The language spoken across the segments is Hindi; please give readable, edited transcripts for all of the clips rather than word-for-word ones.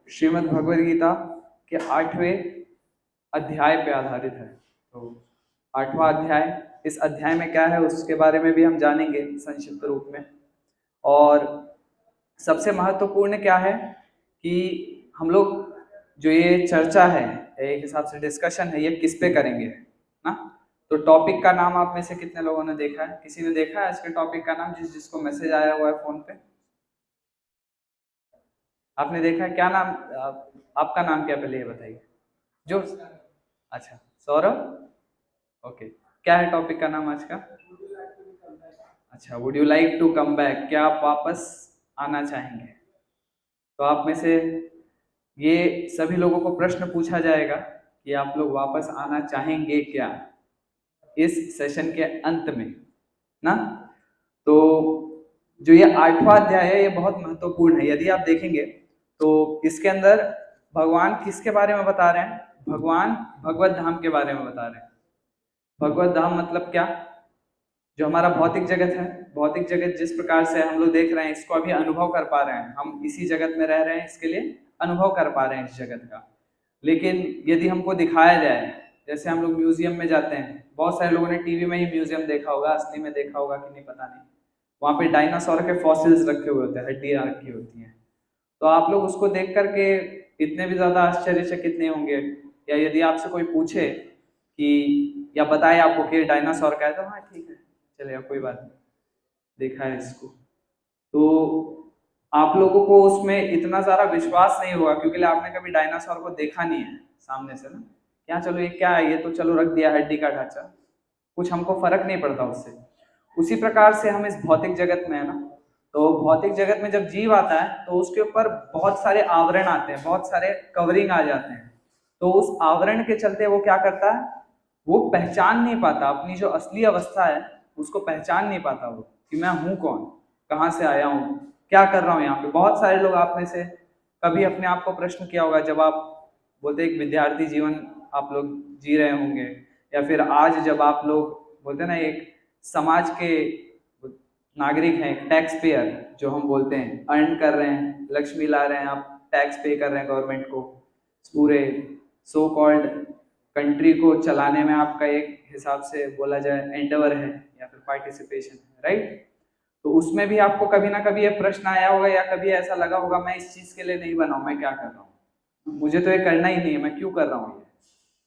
श्रीमद् भगवद गीता के 8वें अध्याय पे आधारित है। तो 8वां अध्याय, इस अध्याय में क्या है उसके बारे में भी हम जानेंगे संक्षिप्त रूप में। और सबसे महत्वपूर्ण क्या है कि हम लोग जो ये चर्चा है, एक हिसाब से डिस्कशन है, ये किस पे करेंगे ना। तो टॉपिक का नाम आप में से कितने लोगों ने देखा है? किसी ने देखा है इसके टॉपिक का नाम, जिसको मैसेज आया हुआ है फोन पे? आपने देखा है? क्या नाम आपका नाम क्या, पहले ये बताइए। जो अच्छा, सौरभ। ओके, क्या है टॉपिक का नाम आज का? अच्छा, would you like to come back, क्या आप वापस आना चाहेंगे? तो आप में से ये सभी लोगों को प्रश्न पूछा जाएगा कि आप लोग वापस आना चाहेंगे क्या इस सेशन के अंत में ना। तो जो ये 8वां अध्याय है ये बहुत महत्वपूर्ण है। यदि आप देखेंगे तो इसके अंदर भगवान किसके बारे में बता रहे हैं? भगवान भगवत धाम के बारे में बता रहे हैं। भगवत धाम मतलब क्या? जो हमारा भौतिक जगत है, भौतिक जगत जिस प्रकार से हम लोग देख रहे हैं, इसको अभी अनुभव कर पा रहे हैं, हम इसी जगत में रह रहे हैं, इसके लिए अनुभव कर पा रहे हैं इस जगत का। लेकिन यदि हमको दिखाया जाए, जैसे हम लोग म्यूजियम में जाते हैं, बहुत सारे लोगों ने टीवी में ही म्यूजियम देखा होगा, असली में देखा होगा कि नहीं पता नहीं, वहाँ पे डायनासोर के फॉसिल्स रखे हुए होते हैं, हड्डियाँ रखी होती हैं। तो आप लोग उसको देख करके इतने भी ज्यादा आश्चर्यचकित नहीं होंगे। या यदि आपसे कोई पूछे कि या बताए आपको कि डायनासोर का है, तो हाँ ठीक है, चलेगा, कोई बात नहीं, देखा है इसको। तो आप लोगों को उसमें इतना ज्यादा विश्वास नहीं होगा, क्योंकि आपने कभी डायनासोर को देखा नहीं है सामने से ना। क्या चलो ये क्या है, ये तो चलो रख दिया हड्डी का ढांचा, कुछ हमको फर्क नहीं पड़ता उससे। उसी प्रकार से हम इस भौतिक जगत में है ना, तो भौतिक जगत में जब जीव आता है तो उसके ऊपर बहुत सारे आवरण आते हैं, बहुत सारे कवरिंग आ जाते हैं। तो उस आवरण के चलते वो क्या करता है, वो पहचान नहीं पाता अपनी जो असली अवस्था है, उसको पहचान नहीं पाता वो कि मैं हूँ कौन, कहाँ से आया हूँ, क्या कर रहा हूँ यहाँ पे। बहुत सारे लोग आप में से कभी अपने आप को प्रश्न किया होगा, जब आप बोलते एक विद्यार्थी जीवन आप लोग जी रहे होंगे, या फिर आज जब आप लोग बोलते ना एक समाज के नागरिक हैं, टैक्स पेयर जो हम बोलते हैं, अर्न कर रहे हैं, लक्ष्मी ला रहे हैं, आप टैक्स पे कर रहे हैं गवर्नमेंट को, पूरे सो कॉल्ड कंट्री को चलाने में आपका एक हिसाब से बोला जाए एंडेवर है या फिर पार्टिसिपेशन है, राइट। तो उसमें भी आपको कभी ना कभी ये प्रश्न आया होगा, या कभी ऐसा लगा होगा मैं इस चीज के लिए नहीं बना हूं, मैं क्या कर रहा हूँ, मुझे तो ये करना ही नहीं है, मैं क्यों कर रहा हूँ ये।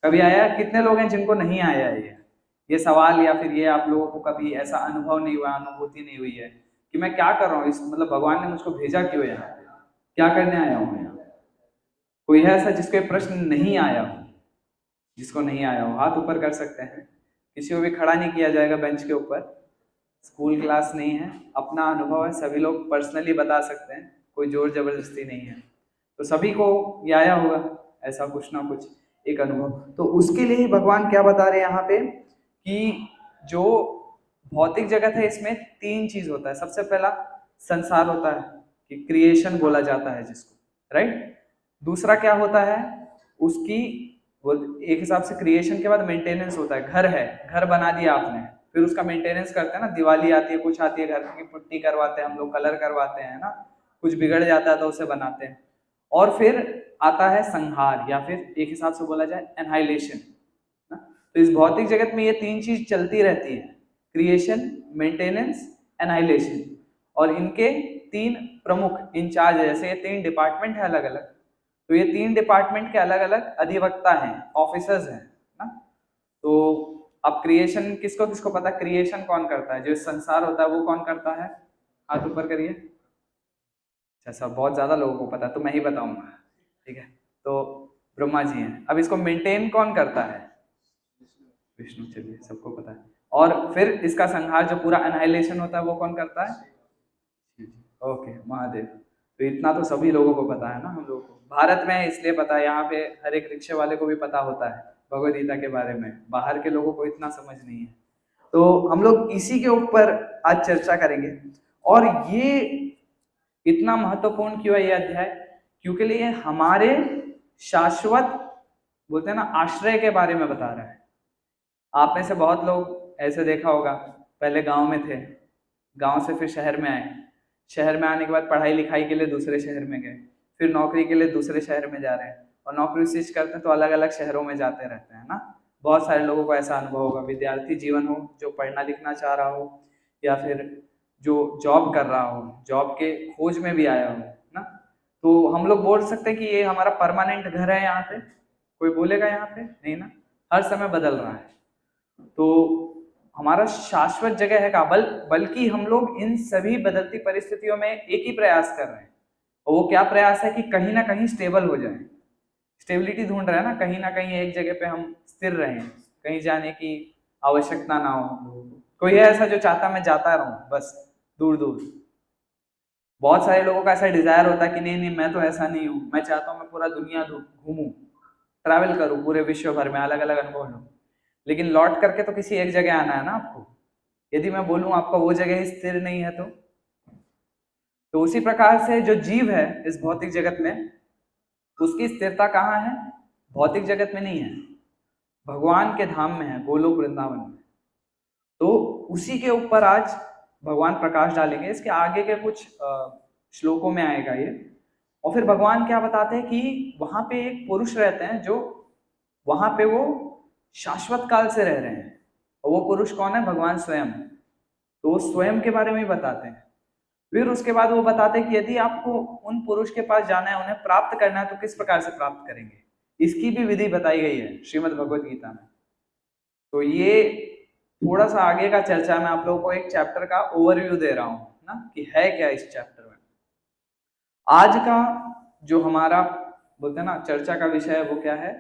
कभी आया? कितने लोग हैं जिनको नहीं आया है ये सवाल, या फिर ये आप लोगों को कभी ऐसा अनुभव नहीं हुआ, अनुभूति नहीं हुई है कि मैं क्या कर रहा हूँ, इस मतलब भगवान ने मुझको भेजा क्यों यहाँ पे, क्या करने आया हूँ मैं यहाँ? कोई है ऐसा जिसके प्रश्न नहीं आया हो? जिसको नहीं आया हो हाथ ऊपर कर सकते हैं। किसी को भी खड़ा नहीं किया जाएगा बेंच के ऊपर, स्कूल क्लास नहीं है, अपना अनुभव है, सभी लोग पर्सनली बता सकते हैं, कोई जोर जबरदस्ती नहीं है। तो सभी को ये आया होगा ऐसा कुछ ना कुछ एक अनुभव। तो उसके लिए ही भगवान क्या बता रहे हैं यहाँ पे कि जो भौतिक जगत है इसमें तीन चीज होता है। सबसे पहला संसार होता है, कि क्रिएशन बोला जाता है जिसको, राइट। दूसरा क्या होता है, उसकी वो एक हिसाब से क्रिएशन के बाद मेंटेनेंस होता है। घर है, घर बना दिया आपने, फिर उसका मेंटेनेंस करते हैं ना, दिवाली आती है, कुछ आती है, घर की पुट्टी करवाते हैं हम लोग, कलर करवाते हैं ना, कुछ बिगड़ जाता है तो उसे बनाते हैं। और फिर आता है संहार, या फिर एक हिसाब से बोला जाए एनहाइलेशन ना। तो इस भौतिक जगत में ये तीन चीज चलती रहती है, क्रिएशन, मेंटेनेंस, एनहाइलेशन। और इनके तीन प्रमुख इंचार्ज है, जैसे ये तीन डिपार्टमेंट है अलग अलग, तो ये तीन डिपार्टमेंट के अलग अलग अधिवक्ता हैं, ऑफिसर्स हैं ना। तो अब क्रिएशन किसको किसको पता, क्रिएशन कौन करता है, जो संसार होता है वो कौन करता है? हाथ ऊपर करिए। अच्छा, सब बहुत ज्यादा लोगों को पता है, तो मैं ही बताऊंगा, ठीक है। तो ब्रह्मा जी हैं। अब इसको मेंटेन कौन करता है? विष्णु, चलिए सबको पता है। और फिर इसका संहार जो पूरा एनाइलेशन होता है वो कौन करता है? ओके, महादेव। तो इतना तो सभी लोगों को पता है ना, हम लोगों को भारत में है इसलिए पता है, यहाँ पे हर एक रिक्शे वाले को भी पता होता है भगवद गीता के बारे में, बाहर के लोगों को इतना समझ नहीं है। तो हम लोग इसी के ऊपर आज चर्चा करेंगे। और ये इतना महत्वपूर्ण क्यों है ये अध्याय? क्योंकि ये हमारे शाश्वत बोलते हैं ना आश्रय के बारे में बता रहा है। आप में से बहुत लोग ऐसे देखा होगा, पहले गांव में थे, गांव से फिर शहर में आए, शहर में आने के बाद पढ़ाई लिखाई के लिए दूसरे शहर में गए, फिर नौकरी के लिए दूसरे शहर में जा रहे हैं, और नौकरी स्विच करते हैं तो अलग अलग शहरों में जाते रहते हैं ना। बहुत सारे लोगों को ऐसा अनुभव होगा, विद्यार्थी जीवन हो, जो पढ़ना लिखना चाह रहा हो, या फिर जो जॉब कर रहा हो, जॉब के खोज में भी आया हो ना। तो हम लोग बोल सकते हैं कि ये हमारा परमानेंट घर है यहाँ पे? कोई बोलेगा यहाँ पे? नहीं ना, हर समय बदल रहा है। तो हमारा शाश्वत जगह है काबल, बल्कि हम लोग इन सभी बदलती परिस्थितियों में एक ही प्रयास कर रहे हैं, और वो क्या प्रयास है कि कहीं ना कहीं स्टेबल हो जाए। स्टेबिलिटी ढूंढ रहे हैं ना, कहीं एक जगह पे हम स्थिर रहें, कहीं जाने की आवश्यकता ना हो। कोई है ऐसा जो चाहता मैं जाता रहूं बस दूर दूर? बहुत सारे लोगों का ऐसा डिजायर होता है कि नहीं नहीं, मैं तो ऐसा नहीं हूं, मैं चाहता हूं मैं पूरा दुनिया घूमूं, ट्रैवल करूं पूरे विश्व भर में, अलग अलग अनुभव लूं। लेकिन लौट करके तो किसी एक जगह आना है ना आपको। यदि मैं बोलूं आपका वो जगह ही स्थिर नहीं है तो उसी प्रकार से जो जीव है इस भौतिक जगत में, उसकी स्थिरता कहाँ है? भौतिक जगत में नहीं है, भगवान के धाम में है, गोलोक वृंदावन में। तो उसी के ऊपर आज भगवान प्रकाश डालेंगे। इसके आगे के कुछ श्लोकों में आएगा ये। और फिर भगवान क्या बताते हैं कि वहां पे एक पुरुष रहते हैं जो वहां पे वो शाश्वत काल से रह रहे हैं, और वो पुरुष कौन है? भगवान स्वयं। तो वो स्वयं के बारे में ही बताते हैं। फिर उसके बाद वो बताते हैं कि यदि आपको उन पुरुष के पास जाना है, उन्हें प्राप्त करना है, तो किस प्रकार से प्राप्त करेंगे, इसकी भी विधि बताई गई है श्रीमद् भगवत गीता में। तो ये थोड़ा सा आगे का चर्चा, मैं आप लोगों को एक चैप्टर का ओवरव्यू दे रहा हूं ना, कि है क्या इस चैप्टर में। आज का जो हमारा बोलते हैं ना चर्चा का विषय है, वो क्या है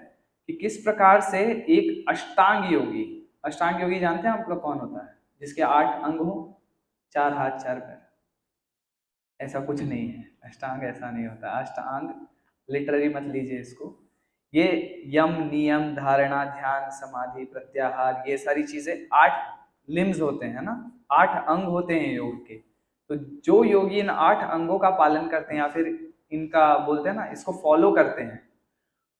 कि किस प्रकार से एक अष्टांग योगी, अष्टांग योगी जानते हैं आप लोग कौन होता है? जिसके 8 अंग हो, 4 हाथ 4 पैर। ऐसा कुछ नहीं है, अष्टांग ऐसा नहीं होता। अष्टांग लिटररी मत लीजिए इसको। ये यम, नियम, धारणा, ध्यान, समाधि, प्रत्याहार, ये सारी चीजें 8 लिम्स होते हैं ना, 8 अंग होते हैं योग के। तो जो योगी इन 8 अंगों का पालन करते हैं, या फिर इनका बोलते हैं ना, इसको फॉलो करते हैं,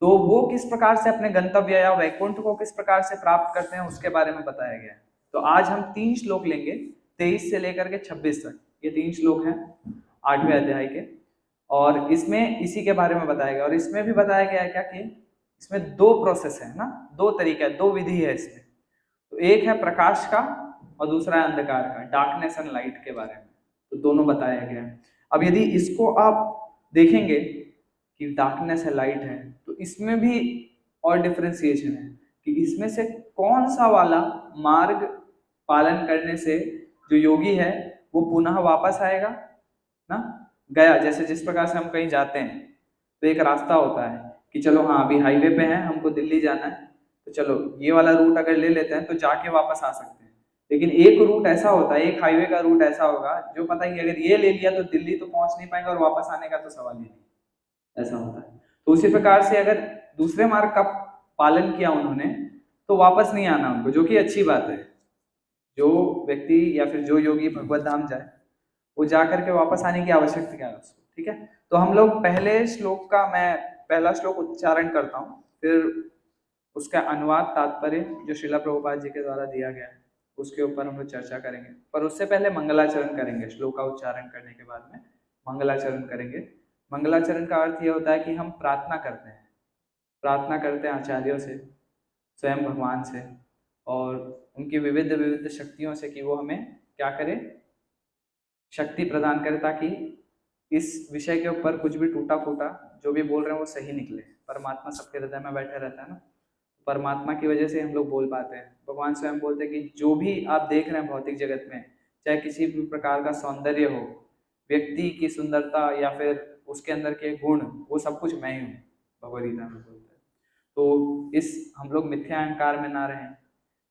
तो वो किस प्रकार से अपने गंतव्य या वैकुंठ को किस प्रकार से प्राप्त करते हैं, उसके बारे में बताया गया है। तो आज हम 3 श्लोक लेंगे, 23 से लेकर के 26 तक। ये 3 श्लोक हैं 8वें अध्याय के, और इसमें इसी के बारे में बताया गया। और इसमें भी बताया गया है क्या कि इसमें 2 प्रोसेस है ना, 2 तरीका है, 2 विधि है इसमें। तो एक है प्रकाश का और दूसरा है अंधकार का, डार्कनेस एंड लाइट के बारे में। तो दोनों बताया गया है। अब यदि इसको आप देखेंगे कि डार्कनेस है, लाइट है, तो इसमें भी और डिफरेंशिएशन है कि इसमें से कौन सा वाला मार्ग पालन करने से जो योगी है वो पुनः वापस आएगा ना। गया, जैसे जिस प्रकार से हम कहीं जाते हैं तो एक रास्ता होता है कि चलो हाँ अभी हाईवे पे है, हमको दिल्ली जाना है, तो चलो ये वाला रूट अगर ले लेते हैं तो जाके वापस आ सकते हैं। लेकिन एक रूट ऐसा होता है, एक हाईवे का रूट ऐसा होगा जो पता है कि अगर ये ले लिया तो दिल्ली तो पहुंच नहीं पाएंगे, और वापस आने का तो सवाल ही नहीं। ऐसा होता है। तो उसी प्रकार से अगर दूसरे मार्ग का पालन किया उन्होंने तो वापस नहीं आना उनको, जो कि अच्छी बात है। जो व्यक्ति या फिर जो योगी भगवत धाम जाए, वो जा करके वापस आने की आवश्यकता क्या है उसको, ठीक है। तो हम लोग पहले श्लोक का, मैं पहला श्लोक उच्चारण करता हूँ, फिर उसका अनुवाद तात्पर्य जो श्रीला प्रभुपाद जी के द्वारा दिया गया है उसके ऊपर हम लोग चर्चा करेंगे। पर उससे पहले मंगलाचरण करेंगे। श्लोक का उच्चारण करने के बाद में मंगलाचरण करेंगे। मंगलाचरण का अर्थ यह होता है कि हम प्रार्थना करते हैं, प्रार्थना करते हैं आचार्यों से, स्वयं भगवान से, और उनकी विविध विविध शक्तियों से कि वो हमें क्या करे, शक्ति प्रदान करे, ताकि इस विषय के ऊपर कुछ भी टूटा फूटा जो भी बोल रहे हैं वो सही निकले। परमात्मा सबके हृदय में बैठे रहता है ना, परमात्मा की वजह से हम लोग बोल पाते हैं। भगवान स्वयं बोलते हैं कि जो भी आप देख रहे हैं भौतिक जगत में, चाहे किसी भी प्रकार का सौंदर्य हो, व्यक्ति की सुंदरता या फिर उसके अंदर के गुण, वो सब कुछ मैं ही हूँ, भगवदगीता में बोलते हैं। तो इस हम लोग मिथ्या अहंकार में ना रहें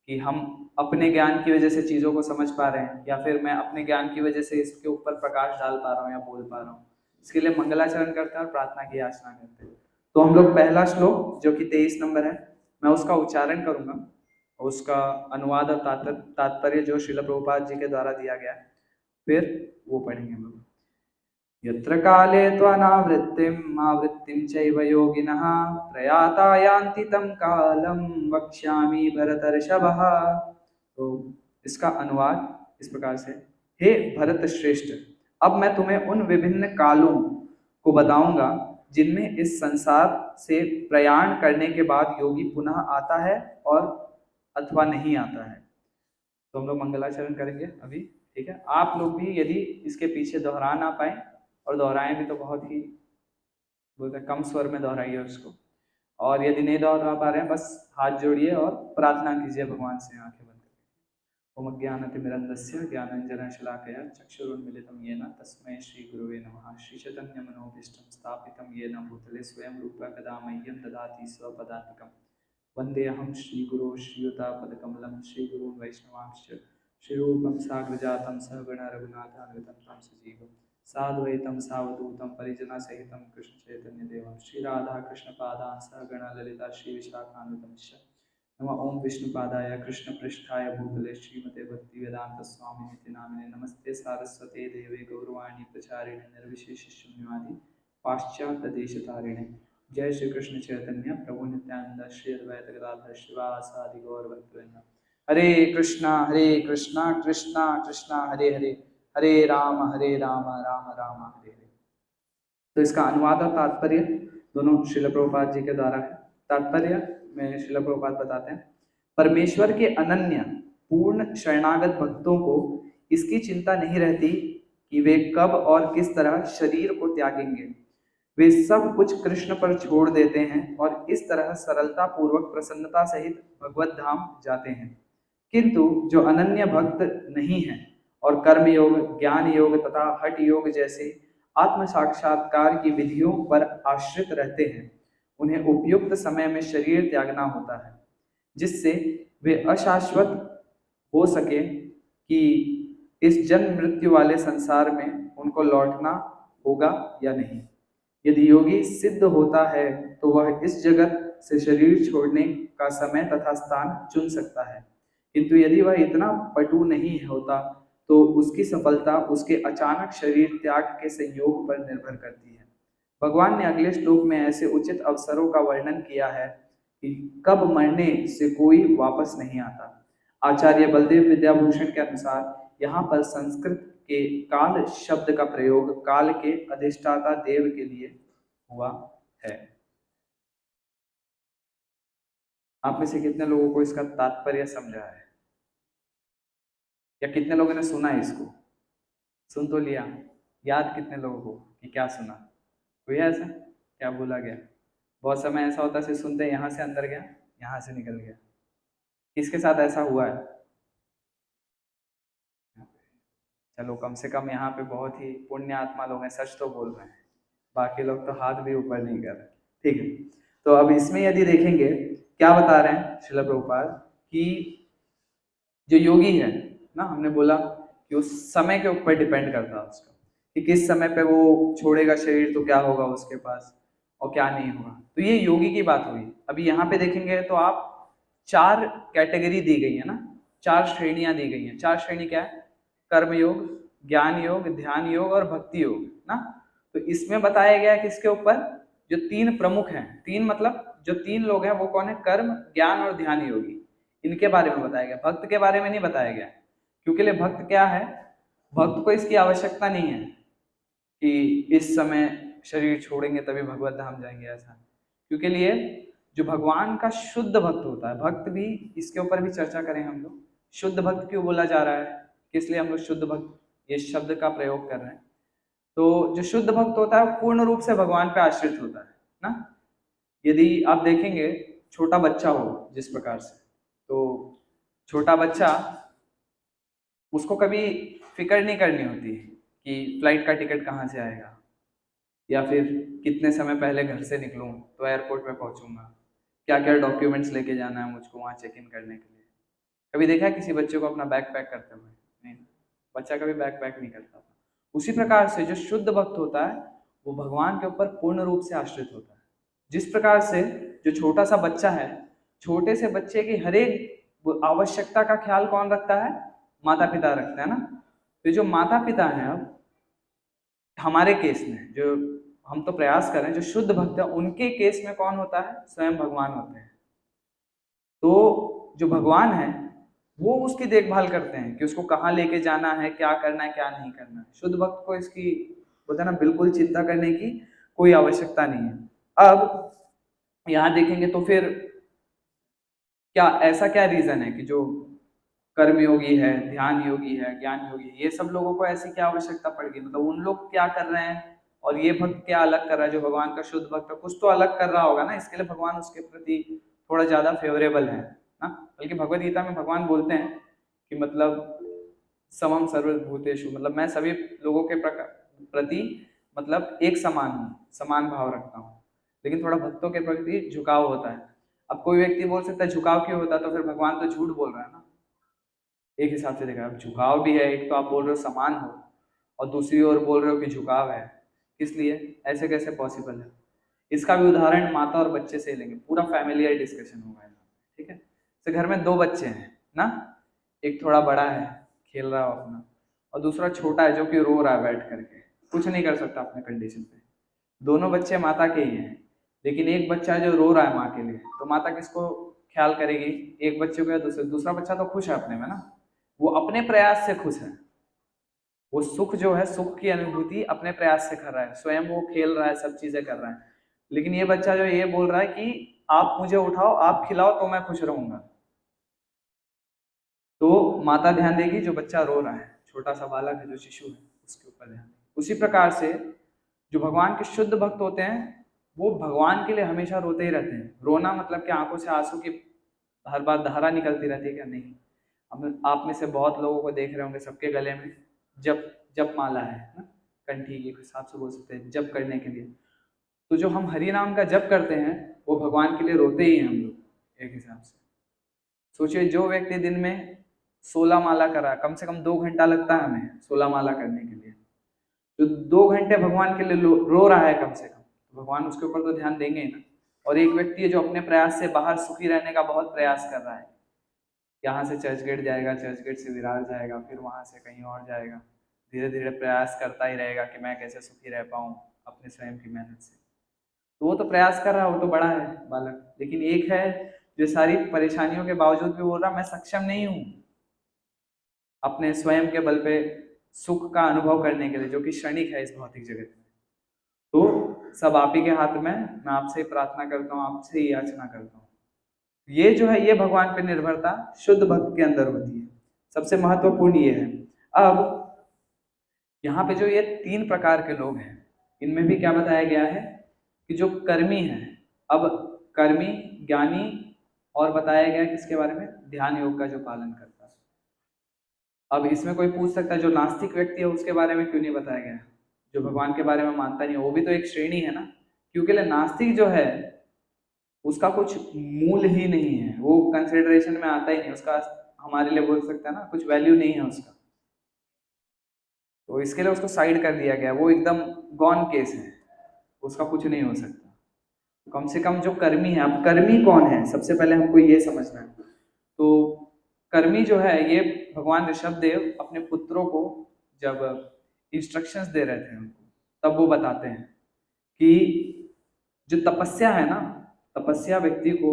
कि हम अपने ज्ञान की वजह से चीज़ों को समझ पा रहे हैं, या फिर मैं अपने ज्ञान की वजह से इसके ऊपर प्रकाश डाल पा रहा हूँ या बोल पा रहा हूँ। इसके लिए मंगलाचरण करते हैं और प्रार्थना की याचना करते हैं। तो हम लोग पहला श्लोक जो कि 23 नंबर है, मैं उसका उच्चारण करूंगा, उसका अनुवाद और तात्पर्य जो श्रील प्रभुपाद जी के द्वारा दिया गया है, फिर वो पढ़ेंगे हम लोग। यत्र काले त्वनावृत्तिम् आवृत्तिं चैव योगिनः प्रयाता यान्ति तं कालं वक्ष्यामि भरतर्षभः। तो इसका अनुवाद इस प्रकार से, हे भरत श्रेष्ठ, अब मैं तुम्हें उन विभिन्न कालों को बताऊंगा जिनमें इस संसार से प्रयाण करने के बाद योगी पुनः आता है और अथवा नहीं आता है। तो हम लोग मंगलाचरण करेंगे अभी, ठीक है। आप लोग भी यदि इसके पीछे दोहरा ना पाए, और दोहराएं भी तो बहुत ही बोलते कम स्वर में दोहराइए उसको, और यदि नहीं दोहरा पा रहे हैं बस हाथ जोड़िए और प्रार्थना कीजिए भगवान से आंखें बंद करके। ओम ज्ञानतिमिरन्धस्य ज्ञानाञ्जनशलाकया चक्षुरुन्मीलितं येन तस्मै श्रीगुरुवे नमः। श्रीचैतन्यमनोभीष्टं स्थापितं येन भूतले स्वयं रूपः कदा मह्यं ददाति स्वपदान्तिकम्। वन्देऽहं श्रीगुरो श्रीयुतापदकमलं श्रीगुरून् वैष्णवांश्च श्रीरूपं साग्रजातं सहगण रघुनाथान्वितं तं सजीवं साद्वैतं सावधूतं परिजनसहितं कृष्णचैतन्यदेवं श्रीराधाकृष्णपादान् सहगण ललिता श्रीविशाखान्वितं च। नमः ओं विष्णुपादाय कृष्णपृष्ठाय भूतले श्रीमते भक्तिवेदान्तस्वामिनिति नामिने। नमस्ते सारस्वते देवे गौरवाणी प्रचारिणे निर्विशेषशून्यवादी पाश्चात्यदेशतारिणे। जय श्री कृष्ण चैतन्य प्रभु नित्यानंद श्री अद्वैत गदाधर शिवासादि गौर भक्तवृंद। हरे कृष्णा कृष्णा कृष्णा हरे हरे, हरे राम राम राम हरे हरे। तो इसका अनुवाद और तात्पर्य दोनों श्रील प्रभुपाद जी के द्वारा है। तात्पर्य में श्रील प्रभुपाद बताते हैं, परमेश्वर के अनन्य पूर्ण शरणागत भक्तों को इसकी चिंता नहीं रहती कि वे कब और किस तरह शरीर को त्यागेंगे। वे सब कुछ कृष्ण पर छोड़ देते हैं और इस तरह सरलता पूर्वक प्रसन्नता सहित भगवत धाम जाते हैं। किंतु जो अनन्य भक्त नहीं है और कर्म योग, ज्ञान योग तथा हठ योग जैसे आत्म साक्षात्कार की विधियों पर आश्रित रहते हैं, उन्हें उपयुक्त समय में शरीर त्यागना होता है, जिससे वे अशाश्वत हो सके कि इस जन्म मृत्यु वाले संसार में उनको लौटना होगा या नहीं। यदि योगी सिद्ध होता है तो वह इस जगत से शरीर छोड़ने का समय तथा स्थान चुन सकता है, किंतु यदि वह इतना पटु नहीं होता तो उसकी सफलता उसके अचानक शरीर त्याग के संयोग पर निर्भर करती है। भगवान ने अगले श्लोक में ऐसे उचित अवसरों का वर्णन किया है कि कब मरने से कोई वापस नहीं आता। आचार्य बलदेव विद्याभूषण के अनुसार यहाँ पर संस्कृत के काल शब्द का प्रयोग काल के अधिष्ठाता देव के लिए हुआ है। आप में से कितने लोगों को इसका तात्पर्य समझा है, या कितने लोगों ने सुना है इसको? सुन तो लिया, याद कितने लोगों को कि क्या सुना? कोई है ऐसा क्या भूला गया? बहुत समय ऐसा होता है सुनते यहाँ से अंदर गया, यहाँ से निकल गया। किसके साथ ऐसा हुआ है? चलो कम से कम यहाँ पे बहुत ही पुण्य आत्मा लोग हैं, सच तो बोल रहे हैं, बाकी लोग तो हाथ भी ऊपर नहीं कर रहे। ठीक है, तो अब इसमें यदि देखेंगे क्या बता रहे हैं श्रील प्रभुपाद कि जो योगी है ना, हमने बोला कि उस समय के ऊपर डिपेंड करता है उसका कि किस समय पे वो छोड़ेगा शरीर तो क्या होगा उसके पास और क्या नहीं होगा। तो ये योगी की बात हुई। अभी यहाँ पे देखेंगे तो आप 4 कैटेगरी दी गई है ना, 4 श्रेणियां दी गई हैं। 4 श्रेणी क्या है? कर्म योग, ज्ञान योग, ध्यान योग और भक्ति योग ना। तो इसमें बताया गया है किसके ऊपर? जो 3 प्रमुख हैं, 3 मतलब जो 3 लोग हैं वो कौन है? कर्म, ज्ञान और ध्यान योगी, इनके बारे में बताया गया। भक्त के बारे में नहीं बताया गया, क्योंकि भक्त क्या है, भक्त को इसकी आवश्यकता नहीं है कि इस समय शरीर छोड़ेंगे तभी भगवत धाम जाएंगे, ऐसा। क्योंकि लिए जो भगवान का शुद्ध भक्त होता है, भक्त भी इसके ऊपर भी चर्चा करें हम लोग। शुद्ध भक्त क्यों बोला जा रहा है, किस लिए हम लोग शुद्ध भक्त ये शब्द का प्रयोग कर रहे हैं? तो जो शुद्ध भक्त होता है पूर्ण रूप से भगवान पे आश्रित होता है ना। यदि आप देखेंगे छोटा बच्चा हो जिस प्रकार से, तो छोटा बच्चा उसको कभी फिक्र नहीं करनी होती कि फ्लाइट का टिकट कहाँ से आएगा, या फिर कितने समय पहले घर से निकलूँ तो एयरपोर्ट में पहुँचूंगा, क्या क्या डॉक्यूमेंट्स लेके जाना है मुझको वहाँ चेक इन करने के लिए। कभी देखा है किसी बच्चे को अपना बैग पैक करते हुए? नहीं, बच्चा कभी बैग पैक नहीं करता। उसी प्रकार से जो शुद्ध भक्त होता है वो भगवान के ऊपर पूर्ण रूप से आश्रित होता है। जिस प्रकार से जो छोटा सा बच्चा है, छोटे से बच्चे की हर एक आवश्यकता का ख्याल कौन रखता है? माता पिता रखते हैं ना। तो जो माता पिता हैं, अब हमारे केस में जो हम तो प्रयास करें, जो शुद्ध भक्त है उनके केस में कौन होता है? स्वयं भगवान होते हैं। तो जो भगवान है वो उसकी देखभाल करते हैं कि उसको कहाँ लेके जाना है, क्या करना है, क्या नहीं करना है। शुद्ध भक्त को इसकी बोलते ना बिल्कुल चिंता करने की कोई आवश्यकता नहीं है। अब यहाँ देखेंगे तो फिर क्या ऐसा क्या रीजन है कि जो कर्म योगी है, ध्यान योगी है, ज्ञान योगी है, ये सब लोगों को ऐसी क्या आवश्यकता पड़ गई? मतलब उन लोग क्या कर रहे हैं और ये भक्त क्या अलग कर रहा है? जो भगवान का शुद्ध भक्त है कुछ तो अलग कर रहा होगा ना, इसके लिए भगवान उसके प्रति थोड़ा ज्यादा फेवरेबल है ना। बल्कि भगवद गीता में भगवान बोलते हैं कि मतलब समम सर्वभूतेषु, मतलब मैं सभी लोगों के प्रति मतलब एक समान हूँ, समान भाव रखता हूँ। लेकिन थोड़ा भक्तों के प्रति झुकाव होता है। अब कोई व्यक्ति बोल सकता है झुकाव क्यों होता है, तो फिर भगवान तो झूठ बोल रहा है ना। एक हिसाब से देखा, अब झुकाव भी है, एक तो आप बोल रहे हो समान हो और दूसरी ओर बोल रहे हो कि झुकाव है, किस लिए? ऐसे कैसे पॉसिबल है? इसका भी उदाहरण माता और बच्चे से लेंगे, पूरा फैमिलियर डिस्कशन होगा यहाँ, ठीक है। तो घर में दो बच्चे हैं ना, एक थोड़ा बड़ा है खेल रहा हो अपना, और दूसरा छोटा है जो कि रो रहा है बैठ करके, कुछ नहीं कर सकता अपने कंडीशन पे। दोनों बच्चे माता के ही हैं, लेकिन एक बच्चा जो रो रहा है माँ के लिए, तो माता किसको ख्याल करेगी? एक बच्चे को या दूसरा बच्चा तो खुश है अपने में ना, वो अपने प्रयास से खुश है। वो सुख जो है, सुख की अनुभूति अपने प्रयास से कर रहा है, स्वयं वो खेल रहा है, सब चीजें कर रहा है। लेकिन ये बच्चा जो ये बोल रहा है कि आप मुझे उठाओ, आप खिलाओ तो मैं खुश रहूंगा, तो माता ध्यान देगी जो बच्चा रो रहा है, छोटा सा बालक है, जो शिशु है, उसके ऊपर ध्यान देगी। उसी प्रकार से जो भगवान के शुद्ध भक्त होते हैं वो भगवान के लिए हमेशा रोते ही रहते हैं। रोना मतलब कि आंखों से आंसू की हर बार धारा निकलती रहती है क्या? नहीं। अब आप में से बहुत लोगों को देख रहे होंगे, सबके गले में जप जप माला है ना, कंठी के हिसाब से बोल सकते हैं, जप करने के लिए। तो जो हम हरि नाम का जप करते हैं वो भगवान के लिए रोते ही हैं हम लोग, एक हिसाब से। सोचिए जो व्यक्ति दिन में 16 माला करा, कम से कम 2 घंटा लगता है हमें 16 माला करने के लिए, जो 2 घंटे भगवान के लिए रो रहा है कम से कम, तो भगवान उसके ऊपर तो ध्यान देंगे ही ना। और एक व्यक्ति है जो अपने प्रयास से बाहर सुखी रहने का बहुत प्रयास कर रहा है, यहाँ से चर्च गेट जाएगा, चर्च गेट से विरार जाएगा, फिर वहां से कहीं और जाएगा, धीरे धीरे प्रयास करता ही रहेगा कि मैं कैसे सुखी रह पाऊँ अपने स्वयं की मेहनत से। तो वो तो प्रयास कर रहा है, वो तो बड़ा है बालक। लेकिन एक है जो सारी परेशानियों के बावजूद भी बोल रहा मैं सक्षम नहीं हूँ अपने स्वयं के बल पे सुख का अनुभव करने के लिए, जो कि क्षणिक है इस भौतिक जगत में। तो सब आप ही के हाथ में, मैं आपसे प्रार्थना करता हूँ, आपसे ही याचना करता हूँ। ये जो है, ये भगवान पे निर्भरता शुद्ध भक्त के अंदर होती है। सबसे महत्वपूर्ण ये है। अब यहाँ पे जो ये 3 प्रकार के लोग हैं, इनमें भी क्या बताया गया है कि जो कर्मी है, अब कर्मी, ज्ञानी, और बताया गया किसके बारे में? ध्यान योग का जो पालन करता है। अब इसमें कोई पूछ सकता है जो नास्तिक व्यक्ति है उसके बारे में क्यों नहीं बताया गया? जो भगवान के बारे में मानता नहीं, वो भी तो एक श्रेणी है ना। क्योंकि नास्तिक जो है उसका कुछ मूल ही नहीं है, वो कंसिडरेशन में आता ही नहीं, उसका हमारे लिए बोल सकते हैं ना, कुछ वैल्यू नहीं है उसका, तो इसके लिए उसको साइड कर दिया गया, वो एकदम गॉन केस है, उसका कुछ नहीं हो सकता। कम से कम जो कर्मी है, अब कर्मी कौन है सबसे पहले हमको ये समझना है। तो कर्मी जो है, ये भगवान ऋषभ देव अपने पुत्रों को जब इंस्ट्रक्शंस दे रहे थे उनको, तब वो बताते हैं कि जो तपस्या है ना, तपस्या व्यक्ति को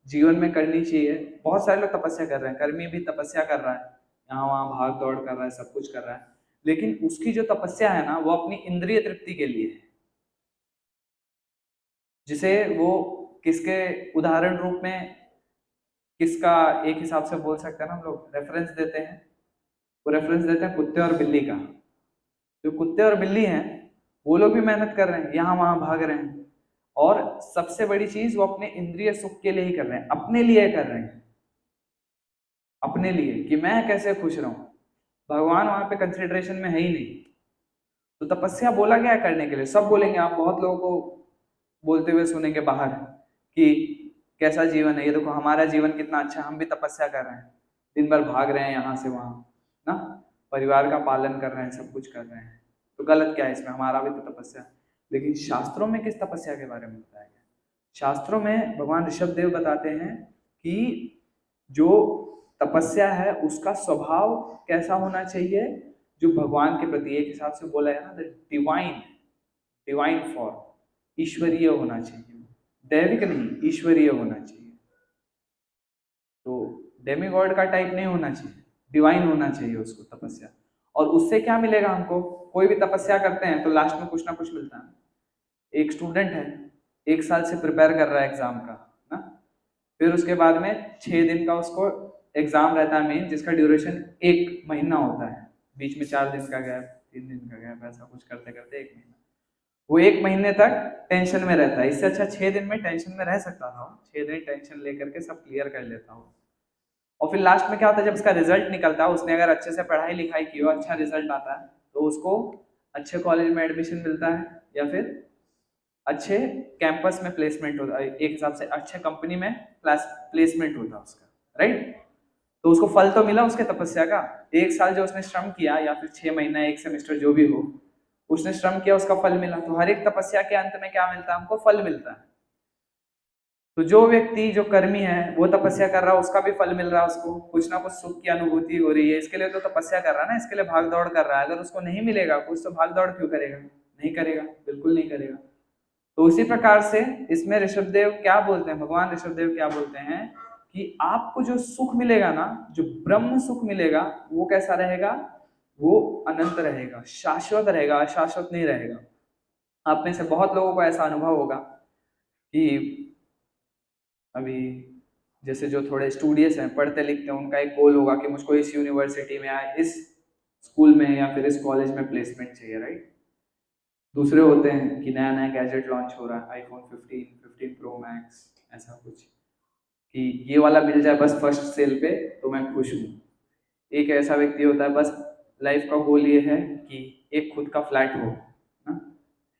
जीवन में करनी चाहिए। बहुत सारे लोग तपस्या कर रहे हैं, कर्मी भी तपस्या कर रहा है, यहाँ वहाँ भाग दौड़ कर रहा है, सब कुछ कर रहा है, लेकिन उसकी जो तपस्या है ना वो अपनी इंद्रिय तृप्ति के लिए है। जिसे वो किसके उदाहरण रूप में, किसका एक हिसाब से बोल सकते हैं ना हम लोग, रेफरेंस देते हैं, वो रेफरेंस देते हैं कुत्ते और बिल्ली का। जो कुत्ते और बिल्ली हैं वो लोग भी मेहनत कर रहे हैं, यहाँ वहां भाग रहे हैं, और सबसे बड़ी चीज वो अपने इंद्रिय सुख के लिए ही कर रहे हैं, अपने लिए कर रहे हैं, अपने लिए कि मैं कैसे खुश रहूं। भगवान वहां पे कंसिडरेशन में है ही नहीं। तो तपस्या बोला गया है करने के लिए, सब बोलेंगे, आप बहुत लोगों को बोलते हुए सुनेंगे बाहर कि कैसा जीवन है, ये देखो हमारा जीवन कितना अच्छा है, हम भी तपस्या कर रहे हैं, दिन भर भाग रहे हैं यहाँ से वहां ना, परिवार का पालन कर रहे हैं, सब कुछ कर रहे हैं, तो गलत क्या है इसमें? हमारा भी तो तपस्या। लेकिन शास्त्रों में किस तपस्या के बारे में बताया गया? शास्त्रों में भगवान ऋषभ देव बताते हैं कि जो तपस्या है उसका स्वभाव कैसा होना चाहिए, जो भगवान के प्रति, एक हिसाब से बोला है ना, डिवाइन, डिवाइन फॉर्म, ईश्वरीय होना चाहिए, दैविक नहीं, ईश्वरीय होना चाहिए। तो डेमी गॉड का टाइप नहीं होना चाहिए, डिवाइन होना चाहिए उसको तपस्या। और उससे क्या मिलेगा हमको? कोई भी तपस्या करते हैं तो लास्ट में कुछ ना कुछ मिलता है, एक स्टूडेंट है, 1 साल से प्रिपेयर कर रहा है एग्जाम का ना, फिर उसके बाद में 6 दिन का उसको एग्जाम रहता है मेन, जिसका ड्यूरेशन 1 महीना होता है, बीच में 4 दिन का गैप, 3 दिन का गैप, ऐसा कुछ करते करते 1 महीना। वो 1 महीने तक टेंशन में रहता है। इससे अच्छा 6 दिन में टेंशन में रह सकता था, 6 दिन टेंशन लेकर के सब क्लियर कर लेता हूँ। और फिर लास्ट में क्या होता है, जब उसका रिजल्ट निकलता है, उसने अगर अच्छे से पढ़ाई लिखाई की हो, अच्छा रिजल्ट आता है, तो उसको अच्छे कॉलेज में एडमिशन मिलता है, या फिर अच्छे कैंपस में प्लेसमेंट होता है, एक हिसाब से अच्छे कंपनी में प्लेसमेंट होता है उसका, राइट। तो उसको फल तो मिला उसके तपस्या का, 1 साल जो उसने श्रम किया, या फिर 6 महीना, 1 सेमेस्टर, जो भी हो, उसने श्रम किया, उसका फल मिला। तो हर एक तपस्या के अंत में क्या मिलता है हमको? फल मिलता है। तो जो व्यक्ति, जो कर्मी है, वो तपस्या कर रहा है, उसका भी फल मिल रहा है, उसको कुछ ना कुछ सुख की अनुभूति हो रही है, इसके लिए तो तपस्या कर रहा है ना, इसके लिए भाग दौड़ कर रहा है। अगर उसको नहीं मिलेगा कुछ, तो भाग दौड़ क्यों करेगा? नहीं करेगा, बिल्कुल नहीं करेगा। तो उसी प्रकार से इसमें ऋषभदेव क्या बोलते हैं, भगवान ऋषभदेव क्या बोलते हैं कि आपको जो सुख मिलेगा ना, जो ब्रह्म सुख मिलेगा, वो कैसा रहेगा? वो अनंत रहेगा, शाश्वत रहेगा, अशाश्वत नहीं रहेगा। आप में से बहुत लोगों को ऐसा अनुभव होगा कि अभी जैसे जो थोड़े स्टूडियस हैं, पढ़ते लिखते हैं, उनका एक गोल होगा कि मुझको इस यूनिवर्सिटी में या इस स्कूल में या फिर इस कॉलेज में प्लेसमेंट चाहिए, राइट। दूसरे होते हैं कि नया नया गैजेट लॉन्च हो रहा है, आईफोन 15 प्रो मैक्स, ऐसा कुछ, कि ये वाला मिल जाए बस फर्स्ट सेल पे तो मैं खुश हूँ। एक ऐसा व्यक्ति होता है, बस लाइफ का गोल ये है कि एक खुद का फ्लैट हो ना,